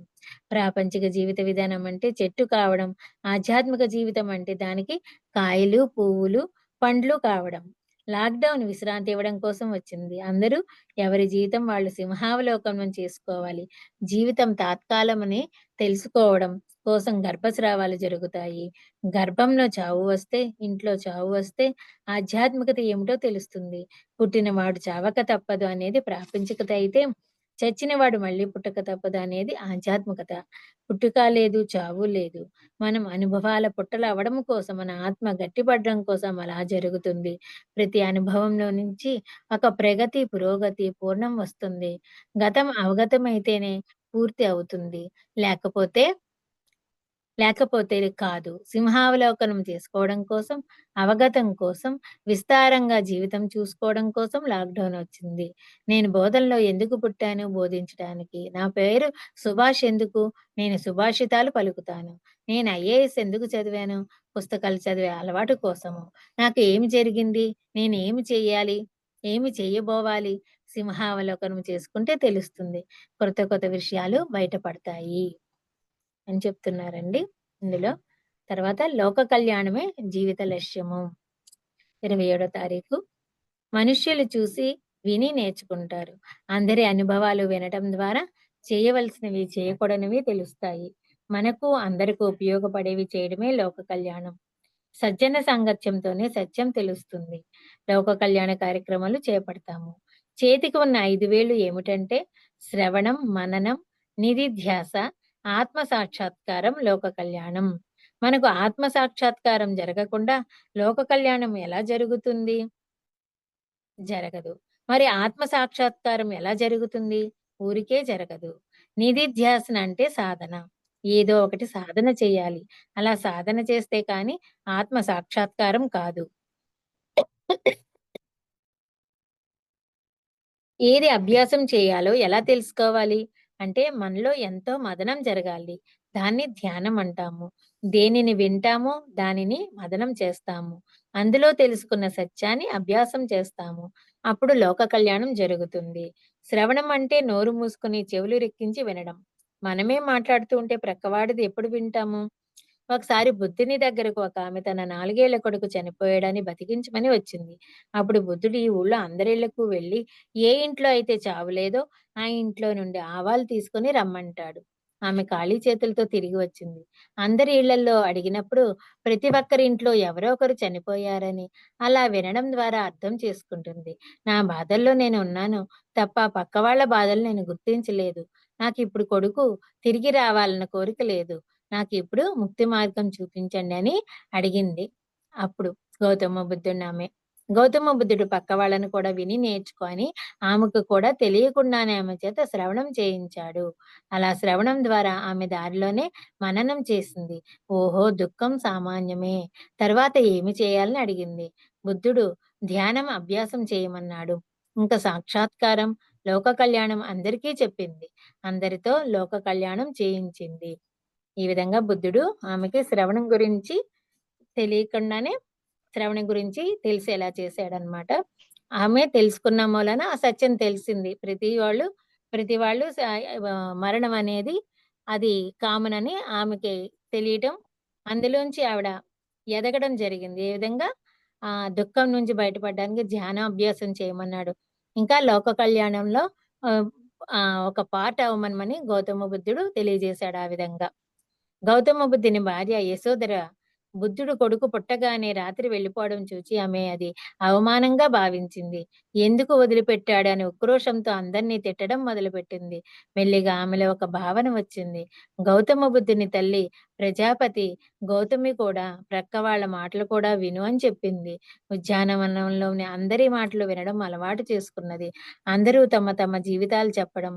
S2: ప్రాపంచిక జీవిత విధానం అంటే చెట్టు కావడం, ఆధ్యాత్మిక జీవితం అంటే దానికి కాయలు, పువ్వులు, పండ్లు కావడం. లాక్‌డౌన్ విశ్రాంతి ఇవ్వడం కోసం వచ్చింది. అందరూ ఎవరి జీవితం వాళ్ళు సింహావలోకనం చేసుకోవాలి. జీవితం తాత్కాలమని తెలుసుకోవడం కోసం గర్భస్రావాలు జరుగుతాయి. గర్భంలో చావు వస్తే, ఇంట్లో చావు వస్తే ఆధ్యాత్మికత ఏమిటో తెలుస్తుంది. పుట్టినవాడు చావక తప్పదు అనేది ప్రాపంచికత అయితే, చచ్చినవాడు మళ్ళీ పుట్టక తప్పదు అనేది ఆధ్యాత్మికత. పుట్టుక లేదు, చావు లేదు. మనం అనుభవాల పుట్టలు అవ్వడం కోసం, మన ఆత్మ గట్టిపడడం కోసం అలా జరుగుతుంది. ప్రతి అనుభవంలో నుంచి ఒక ప్రగతి, పురోగతి, పూర్ణం వస్తుంది. గతం అవగతమైతేనే పూర్తి అవుతుంది. లేకపోతే లేకపోతే కాదు. సింహావలోకనం చేసుకోవడం కోసం, అవగతం కోసం, విస్తారంగా జీవితం చూసుకోవడం కోసం లాక్‌డౌన్ వచ్చింది. నేను బోధనలో ఎందుకు పుట్టాను? బోధించడానికి. నా పేరు సుభాష్ ఎందుకు? నేను సుభాషితాలు పలుకుతాను. నేను ఐఏఎస్ ఎందుకు చదివాను? పుస్తకాలు చదివే అలవాటు కోసము. నాకు ఏమి జరిగింది? నేను ఏమి చెయ్యాలి? ఏమి చెయ్యబోవాలి? సింహావలోకనం చేసుకుంటే తెలుస్తుంది. కొత్త కొత్త విషయాలు బయటపడతాయి అని చెప్తున్నారండి ఇందులో. తర్వాత లోక కళ్యాణమే జీవిత లక్ష్యము. 27వ తారీఖు. మనుష్యులు చూసి, విని నేర్చుకుంటారు. అందరి అనుభవాలు వినటం ద్వారా చేయవలసినవి, చేయకూడనివి తెలుస్తాయి. మనకు, అందరకు ఉపయోగపడేవి చేయడమే లోక కళ్యాణం. సజ్జన సాంగత్యంతోనే సత్యం తెలుస్తుంది. లోక కళ్యాణ కార్యక్రమాలు చేపడతాము. చేతికి ఉన్న 5 వేళ్ళు ఏమిటంటే శ్రవణం, మననం, నిధిధ్యాస, ఆత్మ సాక్షాత్కారం, లోక కళ్యాణం. మనకు ఆత్మ సాక్షాత్కారం జరగకుండా లోక కళ్యాణం ఎలా జరుగుతుంది? జరగదు. మరి ఆత్మ సాక్షాత్కారం ఎలా జరుగుతుంది? ఊరికే జరగదు. నిధిధ్యాసన అంటే సాధన. ఏదో ఒకటి సాధన చేయాలి. అలా సాధన చేస్తే కానీ ఆత్మ సాక్షాత్కారం కాదు. ఏది అభ్యాసం చేయాలో ఎలా తెలుసుకోవాలి? అంటే మనలో ఎంతో మదనం జరగాలి. దాన్ని ధ్యానం అంటాము. దేనిని వింటామో దానిని మదనం చేస్తాము. అందులో తెలుసుకున్న సత్యాన్ని అభ్యాసం చేస్తాము. అప్పుడు లోక కళ్యాణం జరుగుతుంది. శ్రవణం అంటే నోరు మూసుకొని చెవులు రెక్కించి వినడం. మనమే మాట్లాడుతూ ఉంటే ప్రక్కవాడిది ఎప్పుడు వింటాము? ఒకసారి బుద్ధుని దగ్గరకు ఒక ఆమె తన 4 ఏళ్ల కొడుకు చనిపోయాడని బతికించమని వచ్చింది. అప్పుడు బుద్ధుడు ఈ ఊళ్ళో అందరిళ్ళకు వెళ్లి ఏ ఇంట్లో అయితే చావు లేదో ఆ ఇంట్లో నుండి ఆవాలు తీసుకొని రమ్మంటాడు. ఆమె ఖాళీ చేతులతో తిరిగి వచ్చింది. అందరి ఇళ్లల్లో అడిగినప్పుడు ప్రతి ఒక్కరి ఇంట్లో ఎవరో ఒకరు చనిపోయారని అలా వినడం ద్వారా అర్థం చేసుకుంటుంది. నా బాధల్లో నేను ఉన్నాను తప్ప పక్క వాళ్ళ బాధలు నేను గుర్తించలేదు. నాకిప్పుడు కొడుకు తిరిగి రావాలన్న కోరిక లేదు. నాకిప్పుడు ముక్తి మార్గం చూపించండి అని అడిగింది. అప్పుడు గౌతమ బుద్ధుడినామె. గౌతమ బుద్ధుడు పక్క వాళ్ళని కూడా విని నేర్చుకొని ఆమెకు కూడా తెలియకుండానే ఆమె చేత శ్రవణం చేయించాడు. అలా శ్రవణం ద్వారా ఆమె దారిలోనే మననం చేసింది. ఓహో! దుఃఖం సామాన్యమే. తర్వాత ఏమి చేయాలని అడిగింది. బుద్ధుడు ధ్యానం అభ్యాసం చేయమన్నాడు. ఇంకా సాక్షాత్కారం, లోక కళ్యాణం అందరికీ చెప్పింది. అందరితో లోక కళ్యాణం చేయించింది. ఈ విధంగా బుద్ధుడు ఆమెకి శ్రవణం గురించి తెలియకుండానే శ్రవణం గురించి తెలిసేలా చేశాడనమాట. ఆమె తెలుసుకున్న మూలన ఆ సత్యం తెలిసింది. ప్రతి వాళ్ళు మరణం అనేది అది కామన్ అని ఆమెకి తెలియటం. అందులోంచి ఆవిడ ఎదగడం జరిగింది. ఏ విధంగా దుఃఖం నుంచి బయటపడడానికి ధ్యానాభ్యాసం చేయమన్నాడు. ఇంకా లోక కళ్యాణంలో ఆహ్, ఒక పార్ట్ అవ్వమనమని గౌతమ బుద్ధుడు తెలియజేశాడు ఆ విధంగా. గౌతమ బుద్ధుని భార్య యశోధర బుద్ధుడు కొడుకు పుట్టగానే రాత్రి వెళ్ళిపోవడం చూచి ఆమె అది అవమానంగా భావించింది. ఎందుకు వదిలిపెట్టాడు అని ఉక్రోషంతో అందరినీ తిట్టడం మొదలుపెట్టింది. మెల్లిగా ఆమెలో ఒక భావన వచ్చింది. గౌతమ బుద్ధుని తల్లి ప్రజాపతి గౌతమి కూడా ప్రక్క వాళ్ళ మాటలు కూడా విను అని చెప్పింది. ఉద్యానవనంలోని అందరి మాటలు వినడం అలవాటు చేసుకున్నది. అందరూ తమ తమ జీవితాలు చెప్పడం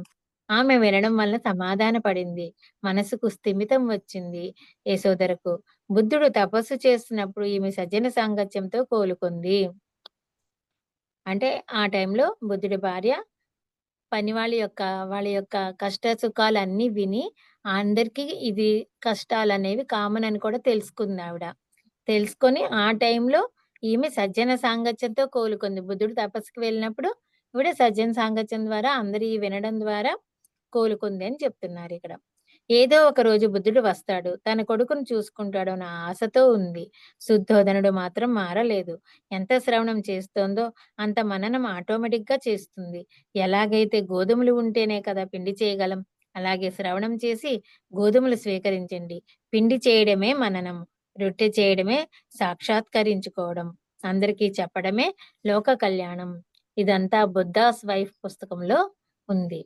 S2: ఆమె వినడం వల్ల సమాధాన పడింది. మనసుకు స్థిమితం వచ్చింది యశోధరకు. బుద్ధుడు తపస్సు చేస్తున్నప్పుడు ఈమె సజ్జన సాంగత్యంతో కోలుకుంది. అంటే ఆ టైంలో బుద్ధుడి భార్య వాళ్ళ యొక్క కష్ట సుఖాలన్నీ విని అందరికీ ఇది కష్టాలనేవి కామన్ అని కూడా తెలుసుకుందావిడ. తెలుసుకొని ఆ టైంలో ఈమె సజ్జన సాంగత్యంతో కోలుకుంది. బుద్ధుడు తపస్సుకి వెళ్ళినప్పుడు ఈవిడ సజ్జన సాంగత్యం ద్వారా అందరి వినడం ద్వారా కోలుకుంది అని చెప్తున్నారిక్కడ. ఏదో ఒక రోజు బుద్ధుడు వస్తాడు. తన కొడుకును చూసుకుంటాడు అన్న ఆశతో ఉంది. శుద్ధోదనుడు మాత్రం మారలేదు. ఎంత శ్రవణం చేస్తోందో అంత మననం ఆటోమేటిక్‌గా చేస్తుంది. ఎలాగైతే గోధుమలు ఉంటేనే కదా పిండి చేయగలం. అలాగే శ్రవణం చేసి గోధుమలు స్వీకరించండి. పిండి చేయడమే మననం. రొట్టె చేయడమే సాక్షాత్కరించుకోవడం. అందరికీ చెప్పడమే లోక కళ్యాణం. ఇదంతా 'బుద్ధాస్ వైఫ్' పుస్తకంలో ఉంది.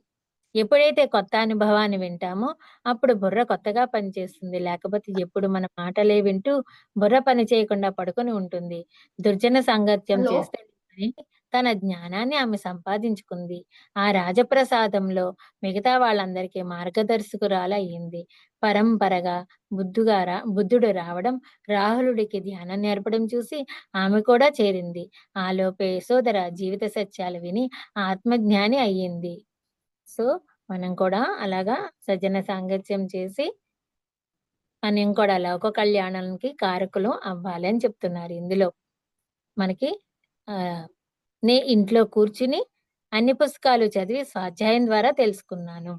S2: ఎప్పుడైతే కొత్త అనుభవాన్ని వింటామో అప్పుడు బుర్ర కొత్తగా పనిచేస్తుంది. లేకపోతే ఎప్పుడు మన మాటలే వింటూ బుర్ర పని చేయకుండా పడుకొని ఉంటుంది. దుర్జన సాంగత్యం
S3: హలో!
S2: చేస్తే గాని తన జ్ఞానాన్ని ఆమె సంపాదించుకుంది. ఆ రాజప్రసాదంలో మిగతా వాళ్ళందరికీ మార్గదర్శకురాలు అయ్యింది. పరంపరగా బుద్ధుడు రావడం, రాహులుడికి ధ్యానం నేర్పడం చూసి ఆమె కూడా చేరింది. ఆలోపే యశోధర జీవిత సత్యాలు విని ఆత్మజ్ఞాని అయ్యింది. సో మనం కూడా అలాగా సజ్జన సాంగత్యం చేసి మనం కూడా లోక కళ్యాణానికి కారకులు అవ్వాలి అని చెప్తున్నారు ఇందులో. మనకి ఇంట్లో కూర్చుని అన్ని పుస్తకాలు చదివి స్వాధ్యాయం ద్వారా తెలుసుకున్నాను.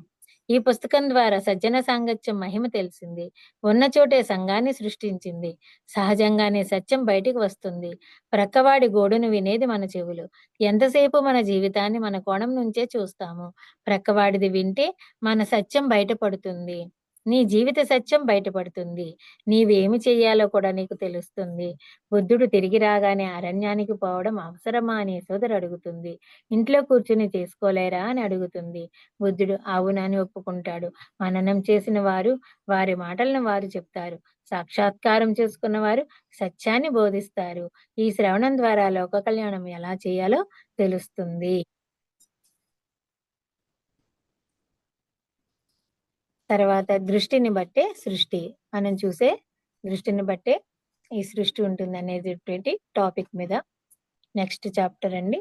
S2: ఈ పుస్తకం ద్వారా సజ్జన సాంగత్యం మహిమ తెలిసింది. ఉన్న చోటే సంఘాన్ని సృష్టించింది. సహజంగానే సత్యం బయటికి వస్తుంది. ప్రక్కవాడి గోడును వినేది మన చెవులు. ఎంతసేపు మన జీవితాన్ని మన కోణం నుంచే చూస్తాము. ప్రక్కవాడిది వింటే మన సత్యం బయటపడుతుంది. నీ జీవిత సత్యం బయటపడుతుంది. నీవేమి చెయ్యాలో కూడా నీకు తెలుస్తుంది. బుద్ధుడు తిరిగి రాగానే అరణ్యానికి పోవడం అవసరమా అని యశోదర అడుగుతుంది. ఇంట్లో కూర్చుని చేసుకోలేరా అని అడుగుతుంది. బుద్ధుడు అవునని ఒప్పుకుంటాడు. మననం చేసిన వారు వారి మాటలను వారు చెప్తారు. సాక్షాత్కారం చేసుకున్న వారు సత్యాన్ని బోధిస్తారు. ఈ శ్రవణం ద్వారా లోక కళ్యాణం ఎలా చేయాలో తెలుస్తుంది. తర్వాత దృష్టిని బట్టే సృష్టి. మనం చూసే దృష్టిని బట్టే ఈ సృష్టి ఉంటుంది అనేటటువంటి టాపిక్ మీద నెక్స్ట్ చాప్టర్ అండి.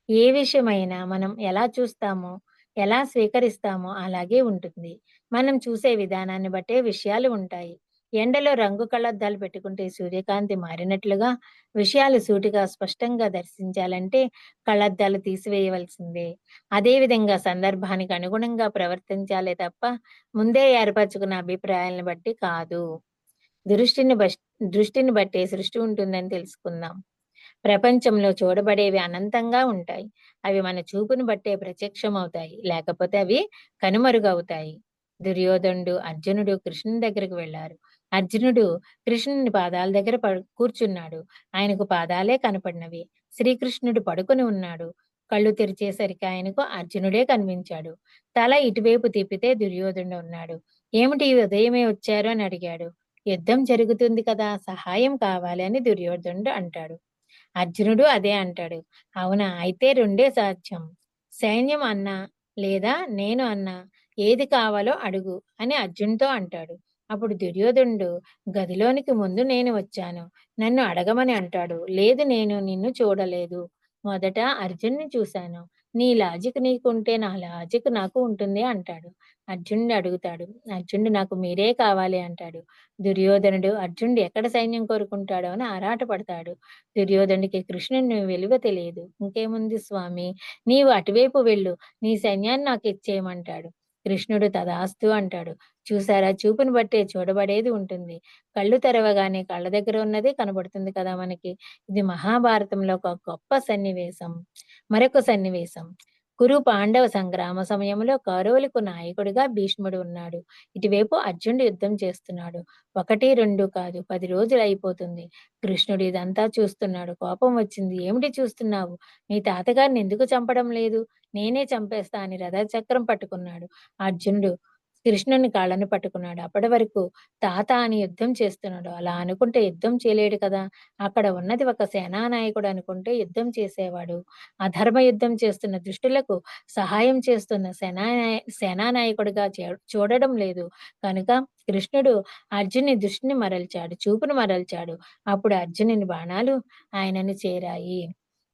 S2: ఏ విషయమైనా మనం ఎలా చూస్తామో, ఎలా స్వీకరిస్తామో అలాగే ఉంటుంది. మనం చూసే విధానాన్ని బట్టే విషయాలు ఉంటాయి. ఎండలో రంగు కళ్ళద్దాలు పెట్టుకుంటే సూర్యకాంతి మారినట్లుగా విషయాలు సూటిగా స్పష్టంగా దర్శించాలంటే కళ్ళద్దాలు తీసివేయవలసిందే. అదేవిధంగా సందర్భానికి అనుగుణంగా ప్రవర్తించాలే తప్ప ముందే ఏర్పరచుకున్న అభిప్రాయాలను బట్టి కాదు. దృష్టిని బట్టే సృష్టి ఉంటుందని తెలుసుకుందాం. ప్రపంచంలో చూడబడేవి అనంతంగా ఉంటాయి. అవి మన చూపును బట్టే ప్రత్యక్షమవుతాయి. లేకపోతే అవి కనుమరుగవుతాయి. దుర్యోధనుడు, అర్జునుడు కృష్ణుని దగ్గరికి వెళ్లారు. అర్జునుడు కృష్ణుని పాదాల దగ్గర కూర్చున్నాడు. ఆయనకు పాదాలే కనపడినవి. శ్రీకృష్ణుడు పడుకొని ఉన్నాడు. కళ్ళు తెరిచేసరికి ఆయనకు అర్జునుడే కనిపించాడు. తల ఇటువైపు తిప్పితే దుర్యోధనుడు ఉన్నాడు. ఏమిటి ఉదయమే వచ్చారు అని అడిగాడు. యుద్ధం జరుగుతుంది కదా, సహాయం కావాలి అని దుర్యోధనుడు అంటాడు. అర్జునుడు అదే అంటాడు. అవునా, అయితే రెండే సాధ్యం. సైన్యం అన్నా లేదా నేను అన్నా ఏది కావాలో అడుగు అని అర్జున్తో అంటాడు. అప్పుడు దుర్యోధనుడు గదిలోనికి ముందు నేను వచ్చాను, నన్ను అడగమని అంటాడు. లేదు, నేను నిన్ను చూడలేదు, మొదట అర్జున్ని చూశాను. నీ లాజిక్ నీకుంటే నా లాజిక్ నాకు ఉంటుంది అంటాడు. అర్జునుడు అడుగుతాడు. అర్జునుడు నాకు మీరే కావాలి అంటాడు. దుర్యోధనుడు అర్జునుడు ఎక్కడ సైన్యం కోరుకుంటాడో అని ఆరాట పడతాడు. దుర్యోధనుడికి కృష్ణుని విలువ తెలియదు. ఇంకేముంది స్వామి, నీవు అటువైపు వెళ్ళు, నీ సైన్యాన్ని నాకు ఇచ్చేయమంటాడు. కృష్ణుడు తదాస్తు అంటాడు. చూసారా, చూపును బట్టే చూడబడేది ఉంటుంది. కళ్ళు తెరవగానే కళ్ళ దగ్గర ఉన్నదే కనబడుతుంది కదా మనకి. ఇది మహాభారతంలో ఒక గొప్ప సన్నివేశం. మరొక సన్నివేశం, కురు పాండవ సంగ్రామ సమయంలో కౌరవులకు నాయకుడిగా భీష్ముడు ఉన్నాడు. ఇటువైపు అర్జునుడు యుద్ధం చేస్తున్నాడు. 1, 2 కాదు, 10 రోజులు అయిపోతుంది. కృష్ణుడు ఇదంతా చూస్తున్నాడు. కోపం వచ్చింది. ఏమిటి చూస్తున్నావు? మీ తాతగారిని ఎందుకు చంపడం లేదు? నేనే చంపేస్తా అని రథచక్రం పట్టుకున్నాడు. అర్జునుడు కృష్ణుని కాళ్ళను పట్టుకున్నాడు. అప్పటి వరకు తాత అని యుద్ధం చేస్తున్నాడు. అలా అనుకుంటే యుద్ధం చేయలేడు కదా. అక్కడ ఉన్నది ఒక సేనానాయకుడు అనుకుంటే యుద్ధం చేసేవాడు. అధర్మ యుద్ధం చేస్తున్న దుష్టులకు సహాయం చేస్తున్న సేనానాయకుడిగా చూడడం లేదు. కనుక కృష్ణుడు అర్జుని దృష్టిని మరల్చాడు, చూపును మరల్చాడు. అప్పుడు అర్జునుని బాణాలు ఆయనను చేరాయి.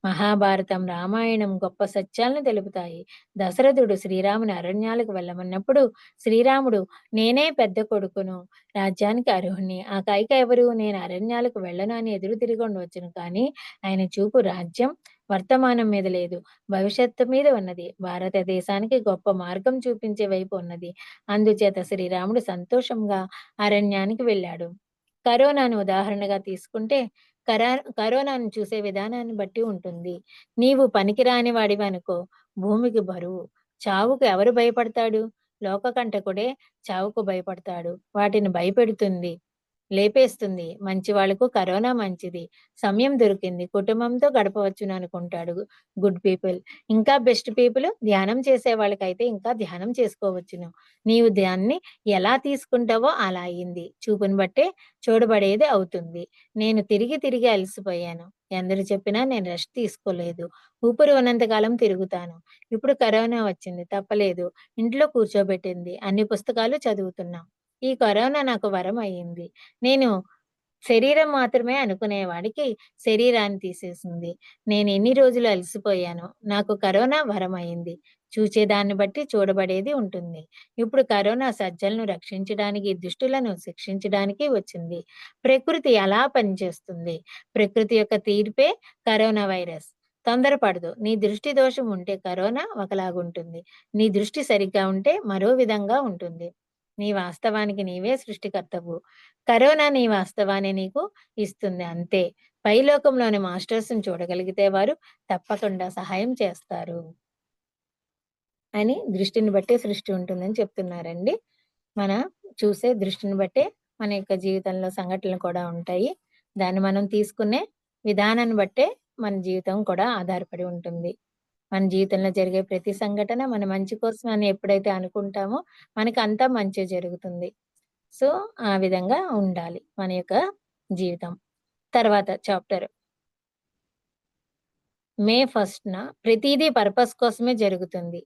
S2: మహాభారతం, రామాయణం గొప్ప సత్యాలను తెలుపుతాయి. దశరథుడు శ్రీరాముని అరణ్యాలకు వెళ్ళమన్నప్పుడు శ్రీరాముడు నేనే పెద్ద కొడుకును, రాజ్యానికి అర్హుణ్ణి, ఆ కైక ఎవరు, నేను అరణ్యాలకు వెళ్ళను అని ఎదురు తిరిగి ఉండవచ్చును. కానీ ఆయన చూపు రాజ్యం వర్తమానం మీద లేదు, భవిష్యత్తు మీద ఉన్నది. భారతదేశానికి గొప్ప మార్గం చూపించే వైపు ఉన్నది. అందుచేత శ్రీరాముడు సంతోషంగా అరణ్యానికి వెళ్ళాడు. కరోనాను ఉదాహరణగా తీసుకుంటే కరోనాను చూసే విధానాన్ని బట్టి ఉంటుంది. నీవు పనికిరాని వాడివనుకో, భూమికి బరువు. చావుకు ఎవరు భయపడతాడు? లోకకంటకుడే చావుకు భయపడతాడు. వాటిని భయపెడుతుంది. లేపేస్తుంది. మంచి వాళ్ళకు కరోనా మంచిది. సమయం దొరికింది. కుటుంబంతో గడపవచ్చును అనుకుంటాడు గుడ్ పీపుల్. ఇంకా బెస్ట్ పీపుల్ ధ్యానం చేసే వాళ్ళకైతే ఇంకా ధ్యానం చేసుకోవచ్చును. నీవు దాన్ని ఎలా తీసుకుంటావో అలా అయింది. చూపుని బట్టే చూడబడేది అవుతుంది. నేను తిరిగి తిరిగి అలసిపోయాను. ఎందరు చెప్పినా నేను రెస్ట్ తీసుకోలేదు. ఊపిరి ఉన్నంత కాలం తిరుగుతాను. ఇప్పుడు కరోనా వచ్చింది. తప్పలేదు. ఇంట్లో కూర్చోబెట్టింది. అన్ని పుస్తకాలు చదువుతున్నాం. ఈ కరోనా నాకు వరం అయింది. నేను శరీరం మాత్రమే అనుకునేవాడికి శరీరాన్ని తీసేసింది. నేను ఎన్ని రోజులు అలసిపోయానో. నాకు కరోనా వరమయింది. చూచేదాన్ని బట్టి చూడబడేది ఉంటుంది. ఇప్పుడు కరోనా సజ్జలను రక్షించడానికి, దుష్టులను శిక్షించడానికి వచ్చింది. ప్రకృతి అలా పనిచేస్తుంది. ప్రకృతి యొక్క తీర్పే కరోనా వైరస్. తొందరపడదు. నీ దృష్టి దోషం ఉంటే కరోనా ఒకలాగుంటుంది. నీ దృష్టి సరిగ్గా ఉంటే మరో విధంగా ఉంటుంది. నీ వాస్తవానికి నీవే సృష్టికర్తవు. కరోనా నీ వాస్తవాన్ని నీకు ఇస్తుంది అంతే. పైలోకంలోని మాస్టర్స్‌ని చూడగలిగితే వారు తప్పకుండా సహాయం చేస్తారు అని దృష్టిని బట్టే సృష్టి ఉంటుందని చెప్తున్నారండి. మన చూసే దృష్టిని బట్టే మన యొక్క జీవితంలో సంఘటనలు కూడా ఉంటాయి. దాన్ని మనం తీసుకునే విధానాన్ని బట్టే మన జీవితం కూడా ఆధారపడి ఉంటుంది. మన జీవితంలో జరిగే ప్రతి సంఘటన మన మంచి కోసం అని ఎప్పుడైతే అనుకుంటామో మనకి అంతా మంచే జరుగుతుంది. సో, ఆ విధంగా ఉండాలి మన యొక్క జీవితం. తర్వాత చాప్టర్ మే 1న ప్రతీదీ పర్పస్ కోసమే జరుగుతుంది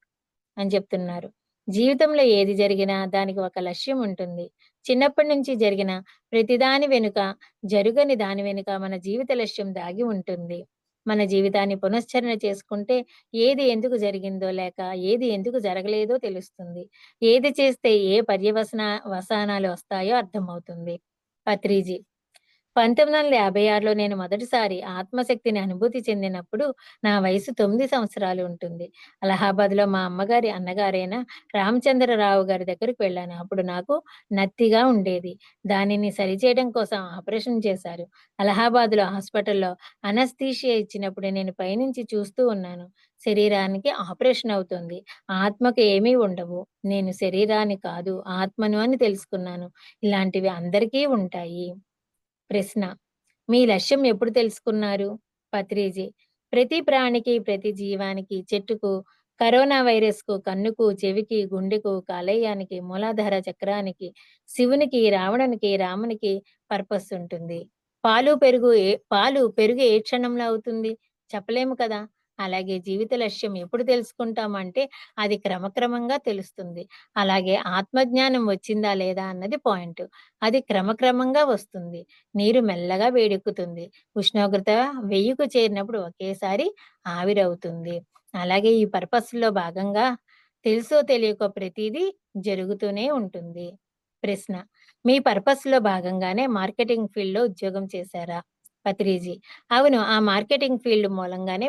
S2: అని చెప్తున్నారు. జీవితంలో ఏది జరిగినా దానికి ఒక లక్ష్యం ఉంటుంది. చిన్నప్పటి నుంచి జరిగిన ప్రతిదాని వెనుక, జరుగని దాని వెనుక మన జీవిత లక్ష్యం దాగి ఉంటుంది. మన జీవితాన్ని పునశ్చరణ చేసుకుంటే ఏది ఎందుకు జరిగిందో లేక ఏది ఎందుకు జరగలేదో తెలుస్తుంది. ఏది చేస్తే ఏ వసానాలు వస్తాయో అర్థమవుతుంది. పత్రిజీ 1956లో నేను మొదటిసారి ఆత్మశక్తిని అనుభూతి చెందినప్పుడు నా వయసు 9 సంవత్సరాలు ఉంటుంది. అలహాబాద్‌లో మా అమ్మగారి అన్నగారైన రామచంద్రరావు గారి దగ్గరికి వెళ్ళాను. అప్పుడు నాకు నత్తిగా ఉండేది. దానిని సరిచేయడం కోసం ఆపరేషన్ చేశారు. అలహాబాద్‌లో హాస్పిటల్‌లో అనస్థీషియా ఇచ్చినప్పుడు నేను పైనుంచి చూస్తూ ఉన్నాను. శరీరానికి ఆపరేషన్ అవుతుంది. ఆత్మకు ఏమీ ఉండవు. నేను శరీరాన్ని కాదు, ఆత్మను అని తెలుసుకున్నాను. ఇలాంటివి అందరికీ ఉంటాయి. ప్రశ్న: మీ లక్ష్యం ఎప్పుడు తెలుసుకున్నారు? పత్రిజీ: ప్రతి ప్రాణికి, ప్రతి జీవానికి, చెట్టుకు, కరోనా వైరస్‌కు, కన్నుకు, చెవికి, గుండెకు, కాలేయానికి, మూలాధార చక్రానికి, శివునికి, రావణునికి, రామునికి పర్పస్ ఉంటుంది. పాలు, పెరుగు ఏ క్షణంలో అవుతుంది? చెప్పలేము కదా! అలాగే జీవిత లక్ష్యం ఎప్పుడు తెలుసుకుంటామంటే అది క్రమక్రమంగా తెలుస్తుంది. అలాగే ఆత్మజ్ఞానం వచ్చిందా లేదా అన్నది పాయింట్. అది క్రమక్రమంగా వస్తుంది. నీరు మెల్లగా వేడెక్కుతుంది. ఉష్ణోగ్రత 1000కు చేరినప్పుడు ఒకేసారి ఆవిరవుతుంది. అలాగే ఈ పర్పస్‌లో భాగంగా తెలుసో తెలియకో ప్రతీదీ జరుగుతూనే ఉంటుంది. ప్రశ్న: మీ పర్పస్‌లో భాగంగానే మార్కెటింగ్ ఫీల్డ్‌లో ఉద్యోగం చేశారా? పత్రిజీ: అవును. ఆ మార్కెటింగ్ ఫీల్డ్ మూలంగానే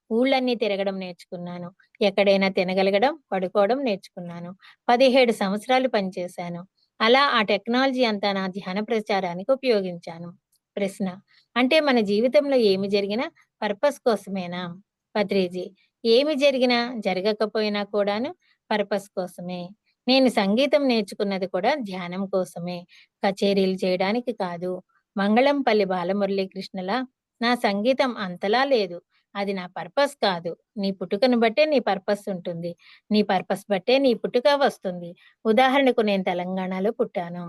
S2: ఊళ్ళన్నీ తిరగడం నేర్చుకున్నాను. ఎక్కడైనా తినగలగడం, పడుకోవడం నేర్చుకున్నాను. 17 సంవత్సరాలు పనిచేశాను. అలా ఆ టెక్నాలజీ అంతా నా ధ్యాన ప్రచారానికి ఉపయోగించాను. ప్రశ్న: అంటే మన జీవితంలో ఏమి జరిగినా పర్పస్ కోసమేనా? పత్రిజీ: ఏమి జరిగినా, జరగకపోయినా కూడాను పర్పస్ కోసమే. నేను సంగీతం నేర్చుకున్నది కూడా ధ్యానం కోసమే. కచేరీలు చేయడానికి కాదు. మంగళంపల్లి బాలమురళీకృష్ణలా నా సంగీతం అంతలా లేదు. అది నా పర్పస్ కాదు. నీ పుట్టుకను బట్టే నీ పర్పస్ ఉంటుంది. నీ పర్పస్ బట్టే నీ పుట్టుక వస్తుంది. ఉదాహరణకు నేను తెలంగాణలో పుట్టాను.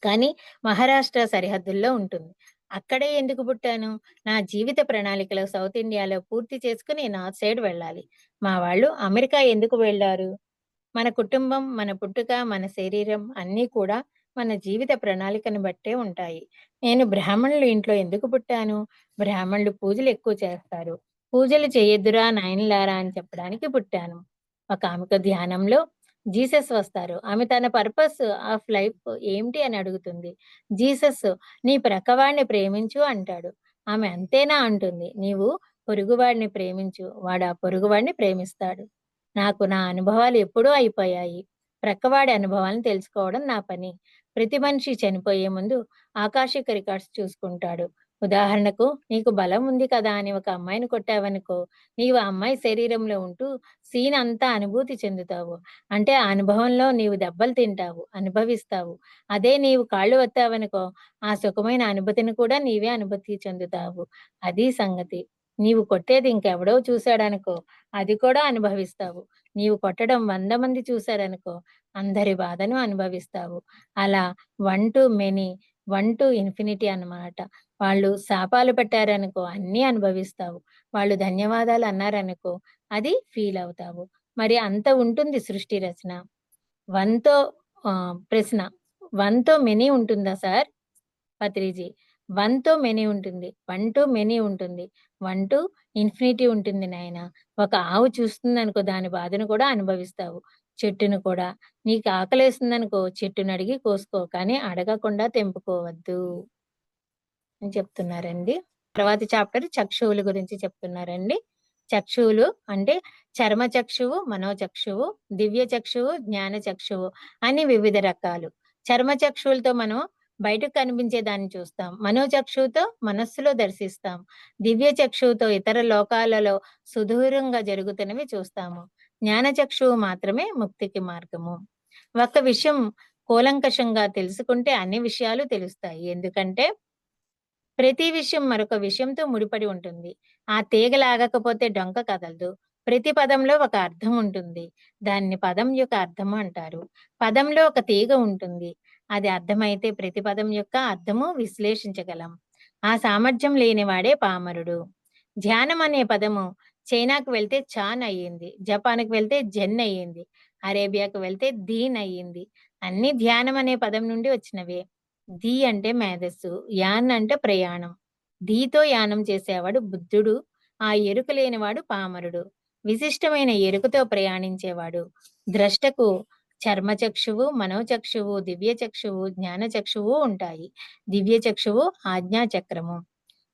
S2: కానీ మహారాష్ట్ర సరిహద్దుల్లో ఉంటుంది. అక్కడే ఎందుకు పుట్టాను? నా జీవిత ప్రణాళికలో సౌత్ ఇండియాలో పూర్తి చేసుకుని నార్త్ సైడ్ వెళ్ళాలి. మా వాళ్ళు అమెరికా ఎందుకు వెళ్లారు? మన కుటుంబం, మన పుట్టుక, మన శరీరం అన్నీ కూడా మన జీవిత ప్రణాళికను బట్టే ఉంటాయి. నేను బ్రాహ్మణుల ఇంట్లో ఎందుకు పుట్టాను? బ్రాహ్మణులు పూజలు ఎక్కువ చేస్తారు. పూజలు చేయొద్దురా నాయనలారా అని చెప్పడానికి పుట్టాను. ఒక ఆమెకు ధ్యానంలో జీసస్ వస్తారు. ఆమె తన పర్పస్ ఆఫ్ లైఫ్ ఏమిటి అని అడుగుతుంది. జీసస్ నీ ప్రక్కవాడిని ప్రేమించు అంటాడు. ఆమె అంతేనా అంటుంది. నీవు పొరుగువాడిని ప్రేమించు, వాడు ఆ పొరుగువాడిని ప్రేమిస్తాడు. నాకు నా అనుభవాలు ఎప్పుడూ అయిపోయాయి. ప్రక్కవాడి అనుభవాలను తెలుసుకోవడం నా పని. ప్రతి మనిషి చనిపోయే ముందు ఆకాశిక రికార్డ్స్ చూసుకుంటాడు. ఉదాహరణకు నీకు బలం ఉంది కదా అని ఒక అమ్మాయిని కొట్టావనుకో, నీవు ఆ అమ్మాయి శరీరంలో ఉంటూ సీన్ అంతా అనుభూతి చెందుతావు. అంటే ఆ అనుభవంలో నీవు దెబ్బలు తింటావు, అనుభవిస్తావు. అదే నీవు కాళ్ళు ఒత్తావనుకో, ఆ సుఖమైన అనుభూతిని కూడా నీవే అనుభూతి చెందుతావు. అది సంగతి. నీవు కొట్టేది ఇంకెవడో చూసాడనుకో, అది కూడా అనుభవిస్తావు. నీవు కొట్టడం 100 మంది చూసారనుకో, అందరి బాధను అనుభవిస్తావు. అలా one to many, one to infinity అన్నమాట. వాళ్ళు శాపాలు పెట్టారనుకో అన్నీ అనుభవిస్తావు. వాళ్ళు ధన్యవాదాలు అన్నారనుకో అది ఫీల్ అవుతావు. మరి అంత ఉంటుంది సృష్టి రచన. 1తో ప్రశ్న 1తో మెనీ ఉంటుందా సార్? పత్రిజీ. 1తో మెనీ ఉంటుంది. 1 టు మెనీ ఉంటుంది. 1 టు ఇన్ఫినిటీ ఉంటుంది నాయనా. ఒక ఆవు చూస్తుందనుకో దాని బాధను కూడా అనుభవిస్తావు. చెట్టును కూడా. నీకు ఆకలేస్తుందనుకో చెట్టునడిగి కోసుకో. కానీ అడగకుండా తెంపుకోవద్దు అని చెప్తున్నారండి. తర్వాతి చాప్టర్ చక్షువుల గురించి చెప్తున్నారండి. చక్షువులు అంటే చర్మ చక్షువు, మనోచక్షువు, దివ్య చక్షువు, జ్ఞాన చక్షువు అని వివిధ రకాలు. చర్మ చక్షువులతో మనం బయటకు కనిపించే దాన్ని చూస్తాం. మనోచక్షువుతో మనస్సులో దర్శిస్తాం. దివ్య చక్షువుతో ఇతర లోకాలలో సుదూరంగా జరుగుతున్నవి చూస్తాము. జ్ఞాన చక్షువు మాత్రమే ముక్తికి మార్గము. ఒక విషయం కూలంకషంగా తెలుసుకుంటే అన్ని విషయాలు తెలుస్తాయి. ఎందుకంటే ప్రతి విషయం మరొక విషయంతో ముడిపడి ఉంటుంది. ఆ తీగ లాగకపోతే డొంక కదలదు. ప్రతి పదంలో ఒక అర్థం ఉంటుంది. దాన్ని పదం యొక్క అర్థము అంటారు. పదంలో ఒక తీగ ఉంటుంది. అది అర్థమైతే ప్రతి పదం యొక్క అర్థము విశ్లేషించగలం. ఆ సామర్థ్యం లేనివాడే పామరుడు. ధ్యానం అనే పదము చైనాకు వెళ్తే చాన్ అయ్యింది. జపాన్‌కి వెళ్తే జెన్ అయ్యింది. అరేబియాకు వెళ్తే దీన్ అయ్యింది. అన్నీ ధ్యానం అనే పదం నుండి వచ్చినవే. ధీ అంటే మేధస్సు, యాన్ అంటే ప్రయాణం. ధీతో యానం చేసేవాడు బుద్ధుడు, ఆ ఎరుక లేనివాడు పామరుడు. విశిష్టమైన ఎరుకతో ప్రయాణించేవాడు. ద్రష్టకు చర్మచక్షువు, మనోచక్షువు, దివ్య చక్షువు, జ్ఞాన చక్షువు ఉంటాయి. దివ్య చక్షువు ఆజ్ఞా చక్రము.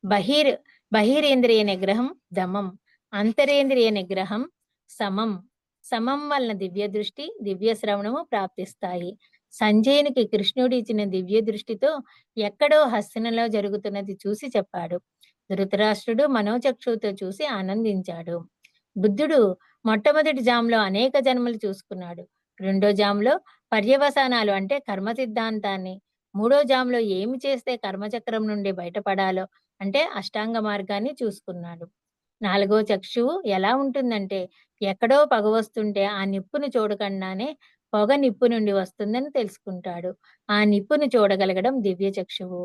S2: బహిర్ బహిరేంద్రియ నిగ్రహం దమం, అంతరేంద్రియ నిగ్రహం సమం. సమం వలన దివ్య దృష్టి, దివ్య శ్రవణము ప్రాప్తిస్తాయి. సంజయునికి కృష్ణుడు ఇచ్చిన దివ్య దృష్టితో ఎక్కడో హస్తినలో జరుగుతున్నది చూసి చెప్పాడు. ధృతరాష్ట్రుడు మనోచక్షువుతో చూసి ఆనందించాడు. బుద్ధుడు మొట్టమొదటి జాములో అనేక జన్మలు చూసుకున్నాడు. రెండో జాములో పర్యవసానాలు అంటే కర్మ సిద్ధాంతాన్ని, మూడో జాములో ఏమి చేస్తే కర్మచక్రం నుండి బయటపడాలో అంటే అష్టాంగ మార్గాన్ని చూసుకున్నాడు. నాలుగో చక్షువు ఎలా ఉంటుందంటే ఎక్కడో పగ వస్తుంటే ఆ నిప్పును చూడకుండానే పొగ నిప్పు నుండి వస్తుందని తెలుసుకుంటాడు. ఆ నిప్పును చూడగలగడం దివ్య చక్షువు.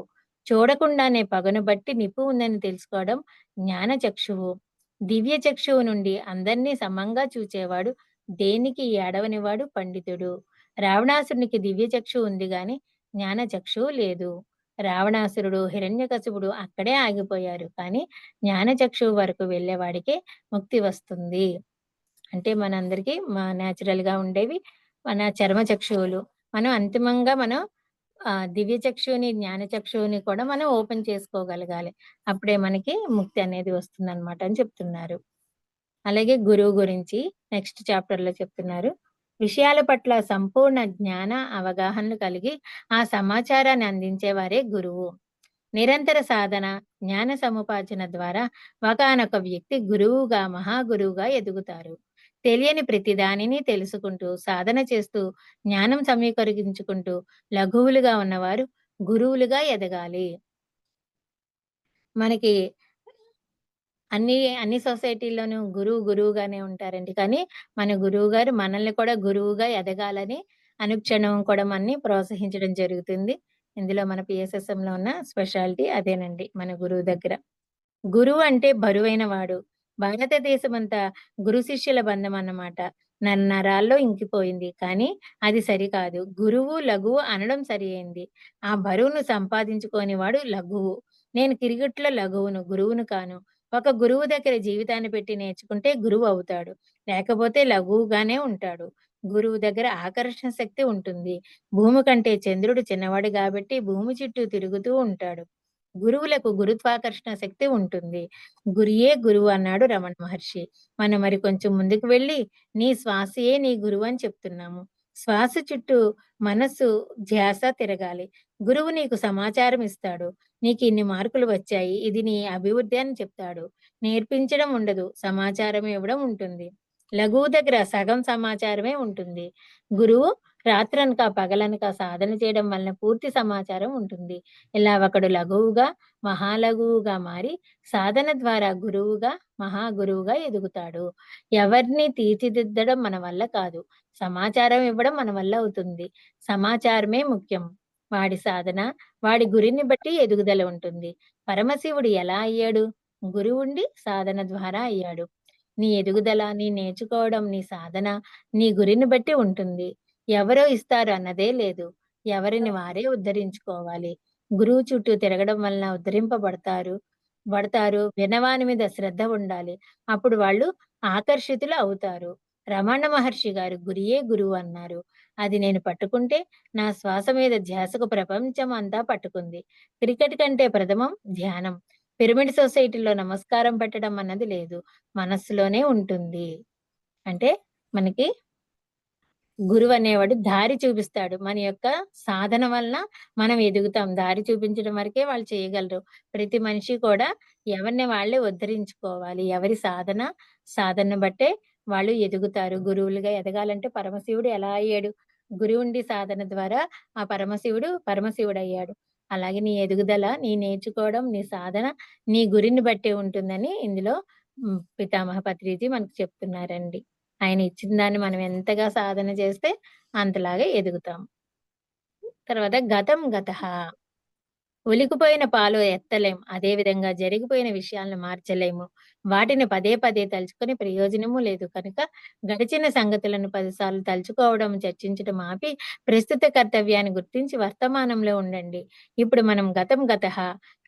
S2: చూడకుండానే పగను బట్టి నిప్పు ఉందని తెలుసుకోవడం జ్ఞాన చక్షువు. దివ్య చక్షువు నుండి అందరినీ సమంగా చూచేవాడు, దేనికి ఏడవనివాడు పండితుడు. రావణాసురునికి దివ్య చక్షువు ఉంది గాని జ్ఞాన చక్షువు లేదు. రావణాసురుడు, హిరణ్యకశిపుడు అక్కడే ఆగిపోయారు. కానీ జ్ఞాన చక్షువు వరకు వెళ్ళేవాడికే ముక్తి వస్తుంది. అంటే మనందరికీ నేచురల్ గా ఉండేవి మన చర్మ చక్షువులు. మనం అంతిమంగా దివ్య చక్షువుని, జ్ఞాన చక్షువుని కూడా మనం ఓపెన్ చేసుకోగలగాలి. అప్పుడే మనకి ముక్తి అనేది వస్తుందన్నమాట అని చెప్తున్నారు. అలాగే గురువు గురించి నెక్స్ట్ చాప్టర్ లో చెప్తున్నారు. విషయాల పట్ల సంపూర్ణ జ్ఞాన అవగాహనలు కలిగి ఆ సమాచారాన్ని అందించేవారే గురువు. నిరంతర సాధన, జ్ఞాన సముపార్జన ద్వారా ఒకానొక వ్యక్తి గురువుగా, మహాగురువుగా ఎదుగుతారు. తెలియని ప్రతి దానిని తెలుసుకుంటూ, సాధన చేస్తూ, జ్ఞానం సమీకరించుకుంటూ లఘువులుగా ఉన్నవారు గురువులుగా ఎదగాలి. మనకి అన్ని సొసైటీల్లోనూ గురువుగానే ఉంటారండి. కానీ మన గురువు గారు మనల్ని కూడా గురువుగా ఎదగాలని అనుక్షణం కూడా మనని ప్రోత్సహించడం జరుగుతుంది. ఇందులో మన PSSMలో ఉన్న స్పెషాలిటీ అదేనండి మన గురువు దగ్గర. గురువు అంటే బరువైన వాడు. భారతదేశమంతా గురు శిష్యుల బంధం అన్నమాట. నరనరాల్లో ఇంకిపోయింది. కానీ అది సరికాదు. గురువు, లఘువు అనడం సరి అయింది. ఆ బరువును సంపాదించుకోనివాడు లఘువు. నేను కిరీటంలో లఘువును, గురువును కాను. ఒక గురువు దగ్గర జీవితాన్ని పెట్టి నేర్చుకుంటే గురువు అవుతాడు. లేకపోతే లఘువుగానే ఉంటాడు. గురువు దగ్గర ఆకర్షణ శక్తి ఉంటుంది. భూమి కంటే చంద్రుడు చిన్నవాడు కాబట్టి భూమి చుట్టూ తిరుగుతూ ఉంటాడు. గురువులకు గురుత్వాకర్షణ శక్తి ఉంటుంది. గురియే గురువు అన్నాడు రమణ మహర్షి. మనం మరి కొంచెం ముందుకు వెళ్ళి నీ శ్వాసయే నీ గురువు అని చెప్తున్నాము. శ్వాస చుట్టూ మనస్సు ధ్యాస తిరగాలి. గురువు నీకు సమాచారం ఇస్తాడు. నీకు ఇన్ని మార్కులు వచ్చాయి. ఇది నీ అభివృద్ధి అని చెప్తాడు. నేర్పించడం ఉండదు. సమాచారం ఇవ్వడం ఉంటుంది. లఘువు దగ్గర సగం సమాచారమే ఉంటుంది. గురువు రాత్రనక పగలనక సాధన చేయడం వలన పూర్తి సమాచారం ఉంటుంది. ఇలా ఒకడు లఘువుగా, మహాలఘువుగా మారి సాధన ద్వారా గురువుగా, మహాగురువుగా ఎదుగుతాడు. ఎవరిని తీర్చిదిద్దడం మన వల్ల కాదు. సమాచారం ఇవ్వడం మన వల్ల అవుతుంది. సమాచారమే ముఖ్యం. వాడి సాధన, వాడి గురిని బట్టి ఎదుగుదల ఉంటుంది. పరమశివుడు ఎలా అయ్యాడు? గురువుండి సాధన ద్వారా అయ్యాడు. నీ ఎదుగుదల, నీ నేర్చుకోవడం, నీ సాధన, నీ గురిని బట్టి ఉంటుంది. ఎవరో ఇస్తారు అన్నదే లేదు. ఎవరిని వారే ఉద్ధరించుకోవాలి. గురువు చుట్టూ తిరగడం వలన ఉద్ధరింపబడతారు. వినవాని మీద శ్రద్ధ ఉండాలి. అప్పుడు వాళ్ళు ఆకర్షితులు అవుతారు. రమణ మహర్షి గారు గురియే గురువు అన్నారు. అది నేను పట్టుకుంటే నా శ్వాస మీద ధ్యాసకు ప్రపంచం అంతా పట్టుకుంది. క్రికెట్ కంటే ప్రథమం ధ్యానం. పిరమిడ్ సొసైటీలో నమస్కారం పెట్టడం అన్నది లేదు. మనస్సులోనే ఉంటుంది. అంటే మనకి గురువు అనేవాడు దారి చూపిస్తాడు. మన యొక్క సాధన వలన మనం ఎదుగుతాం. దారి చూపించడం వరకే వాళ్ళు చేయగలరు. ప్రతి మనిషి కూడా ఎవరిని వాళ్ళే ఉద్ధరించుకోవాలి. ఎవరి సాధనను బట్టే వాళ్ళు ఎదుగుతారు. గురువులుగా ఎదగాలంటే పరమశివుడు ఎలా అయ్యాడు? గురువుండి సాధన ద్వారా ఆ పరమశివుడయ్యాడు. అలాగే నీ ఎదుగుదల, నీ నేర్చుకోవడం, నీ సాధన, నీ గురిని బట్టే ఉంటుందని ఇందులో పితామహ పత్రిజీ మనకు చెప్తున్నారండి. ఆయన ఇచ్చిన దాన్ని మనం ఎంతగా సాధన చేస్తే అంతలాగా ఎదుగుతాం. తర్వాత గతం గతః. ఒలికిపోయిన పాలు ఎత్తలేం. అదే విధంగా జరిగిపోయిన విషయాలను మార్చలేము. వాటిని పదే పదే తలుచుకొని ప్రయోజనము లేదు కనుక గడిచిన సంగతులను 10 సార్లు తలుచుకోవడం, చర్చించడం ఆపి ప్రస్తుత కర్తవ్యాన్ని గుర్తించి వర్తమానంలో ఉండండి. ఇప్పుడు మనం గతం గతః,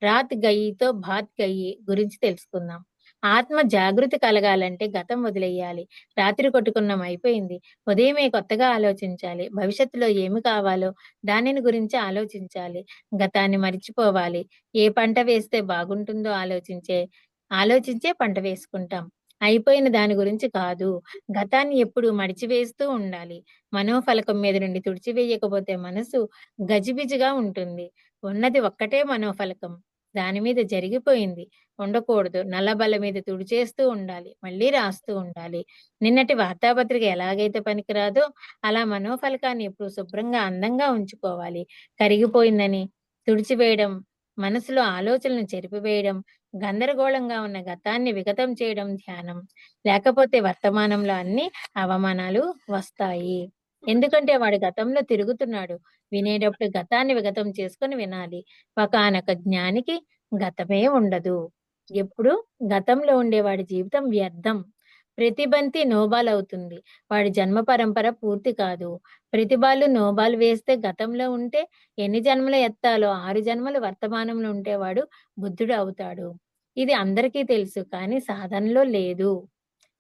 S2: రాత్ గయితో బాత్ గయి గురించి తెలుసుకుందాం. ఆత్మ జాగృతి కలగాలంటే గతం వదిలేయాలి. రాత్రి కొట్టుకున్నాం అయిపోయింది. ఉదయమే కొత్తగా ఆలోచించాలి. భవిష్యత్తులో ఏమి కావాలో దానిని గురించి ఆలోచించాలి. గతాన్ని మరిచిపోవాలి. ఏ పంట వేస్తే బాగుంటుందో ఆలోచించే పంట వేసుకుంటాం. అయిపోయిన దాని గురించి కాదు. గతాన్ని ఎప్పుడు మడిచివేస్తూ ఉండాలి. మనోఫలకం మీద నుండి తుడిచివేయకపోతే మనసు గజిబిజిగా ఉంటుంది. ఉన్నది ఒక్కటే మనోఫలకం. దాని మీద జరిగిపోయింది ఉండకూడదు. నల్లబల్ల మీద తుడిచేస్తూ ఉండాలి. మళ్ళీ రాస్తూ ఉండాలి. నిన్నటి వార్తాపత్రిక ఎలాగైతే పనికిరాదో అలా మనోఫలకాన్ని ఎప్పుడు శుభ్రంగా అందంగా ఉంచుకోవాలి. కరిగిపోయిందని తుడిచివేయడం, మనసులో ఆలోచనలను చెరిపివేయడం, గందరగోళంగా ఉన్న గతాన్ని విగతం చేయడం ధ్యానం. లేకపోతే వర్తమానంలో అన్ని అవమానాలు వస్తాయి. ఎందుకంటే వాడు గతంలో తిరుగుతున్నాడు. వినేటప్పుడు గతాన్ని విగతం చేసుకొని వినాలి. ఒకానొక జ్ఞానికి గతమే ఉండదు. ఎప్పుడు గతంలో ఉండేవాడి జీవితం వ్యర్థం. ప్రతిబంతి నోబాల్ అవుతుంది. వాడి జన్మ పరంపర పూర్తి కాదు. ప్రతిబాలు నోబాల్ వేస్తే గతంలో ఉంటే ఎన్ని జన్మలు ఎత్తాలో 6 జన్మలు వర్తమానంలో ఉంటే వాడు బుద్ధుడు అవుతాడు. ఇది అందరికీ తెలుసు కానీ సాధనలో లేదు.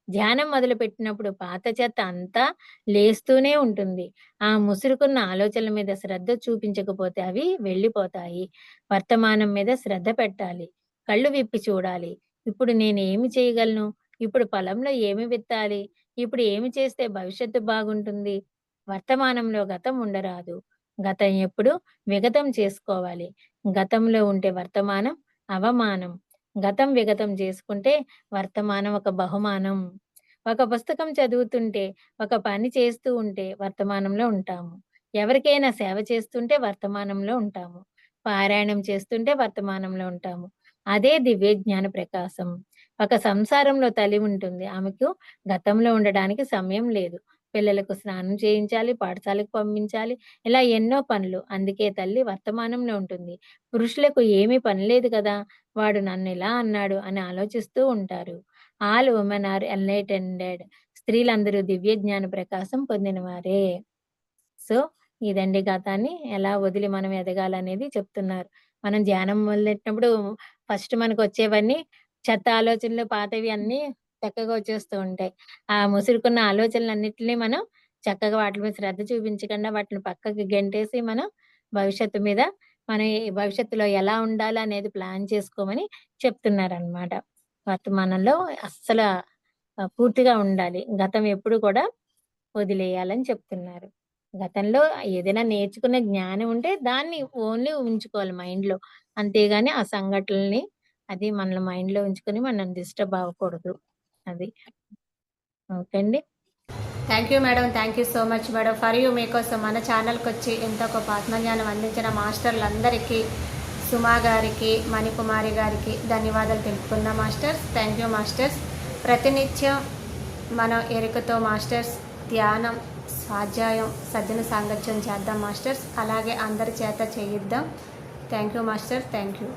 S2: ధ్యానం మొదలుపెట్టినప్పుడు పాత చెత్త అంతా లేస్తూనే ఉంటుంది. ఆ ముసురుకున్న ఆలోచనల మీద శ్రద్ధ చూపించకపోతే అవి వెళ్ళిపోతాయి. వర్తమానం మీద శ్రద్ధ పెట్టాలి. కళ్ళు విప్పి చూడాలి. ఇప్పుడు నేను ఏమి చేయగలను? ఇప్పుడు పొలంలో ఏమి విత్తాలి? ఇప్పుడు ఏమి చేస్తే భవిష్యత్తు బాగుంటుంది? వర్తమానంలో గతం ఉండరాదు. గతం ఎప్పుడు విగతం చేసుకోవాలి. గతంలో ఉంటే వర్తమానం అవమానం. గతం విగతం చేసుకుంటే వర్తమానం ఒక బహుమానం. ఒక పుస్తకం చదువుతుంటే, ఒక పని చేస్తూ ఉంటే వర్తమానంలో ఉంటాము. ఎవరికైనా సేవ చేస్తుంటే వర్తమానంలో ఉంటాము. పారాయణం చేస్తుంటే వర్తమానంలో ఉంటాము. అదే దివ్య జ్ఞాన ప్రకాశం. ఒక సంసారంలో తల్లి ఉంటుంది. ఆమెకు గతంలో ఉండడానికి సమయం లేదు. పిల్లలకు స్నానం చేయించాలి, పాఠశాలకు పంపించాలి. ఇలా ఎన్నో పనులు. అందుకే తల్లి వర్తమానంలో ఉంటుంది. పురుషులకు ఏమీ పని లేదు కదా! వాడు నన్ను ఇలా అన్నాడు అని ఆలోచిస్తూ ఉంటారు. All women are enlightened. స్త్రీలందరూ దివ్య జ్ఞాన ప్రకాశం పొందినవారే. సో, ఇదండి గతాన్ని ఎలా వదిలి మనం ఎదగాలనేది చెప్తున్నారు. మనం ధ్యానం మొదలెట్టినప్పుడు ఫస్ట్ మనకొచ్చేవన్నీ చెత్త ఆలోచనలు, పాతవి అన్నీ చక్కగా వచ్చేస్తూ ఉంటాయి. ఆ ముసురుకున్న ఆలోచనలన్నిటిని మనం చక్కగా వాటి మీద శ్రద్ధ చూపించకుండా వాటిని పక్కకి గెంటేసి మనం భవిష్యత్తు మీద మనం ఈ భవిష్యత్తులో ఎలా ఉండాలనేది ప్లాన్ చేసుకోమని చెప్తున్నారనమాట. వర్తమానంలో అస్సల పూర్తిగా ఉండాలి. గతం ఎప్పుడు కూడా వదిలేయాలని చెప్తున్నారు. గతంలో ఏదైనా నేర్చుకున్న జ్ఞానం ఉంటే దాన్ని ఓన్లీ ఉంచుకోవాలి మైండ్‌లో. అంతేగాని ఆ సంఘటనలని అది మన మైండ్‌లో ఉంచుకొని మనం డిస్టర్బ్ అవ్వకూడదు. అది. ఓకే అండి.
S1: Thank you madam, thank you so much madam. For you మీకోసం మన ఛానల్కి వచ్చి ఎంతో గొప్ప ఆత్మజ్ఞానం అందించిన మాస్టర్లందరికీ, సుమా గారికి, మణికుమారి గారికి ధన్యవాదాలు తెలుపుకున్నా మాస్టర్స్. Thank you masters. ప్రతినిత్యం మనం ఎరుకతో మాస్టర్స్ ధ్యానం, స్వాధ్యాయం, సజ్జన సాంగత్యం చేద్దాం మాస్టర్స్. అలాగే అందరి చేత చేయిద్దాం. Thank you masters. Thank you.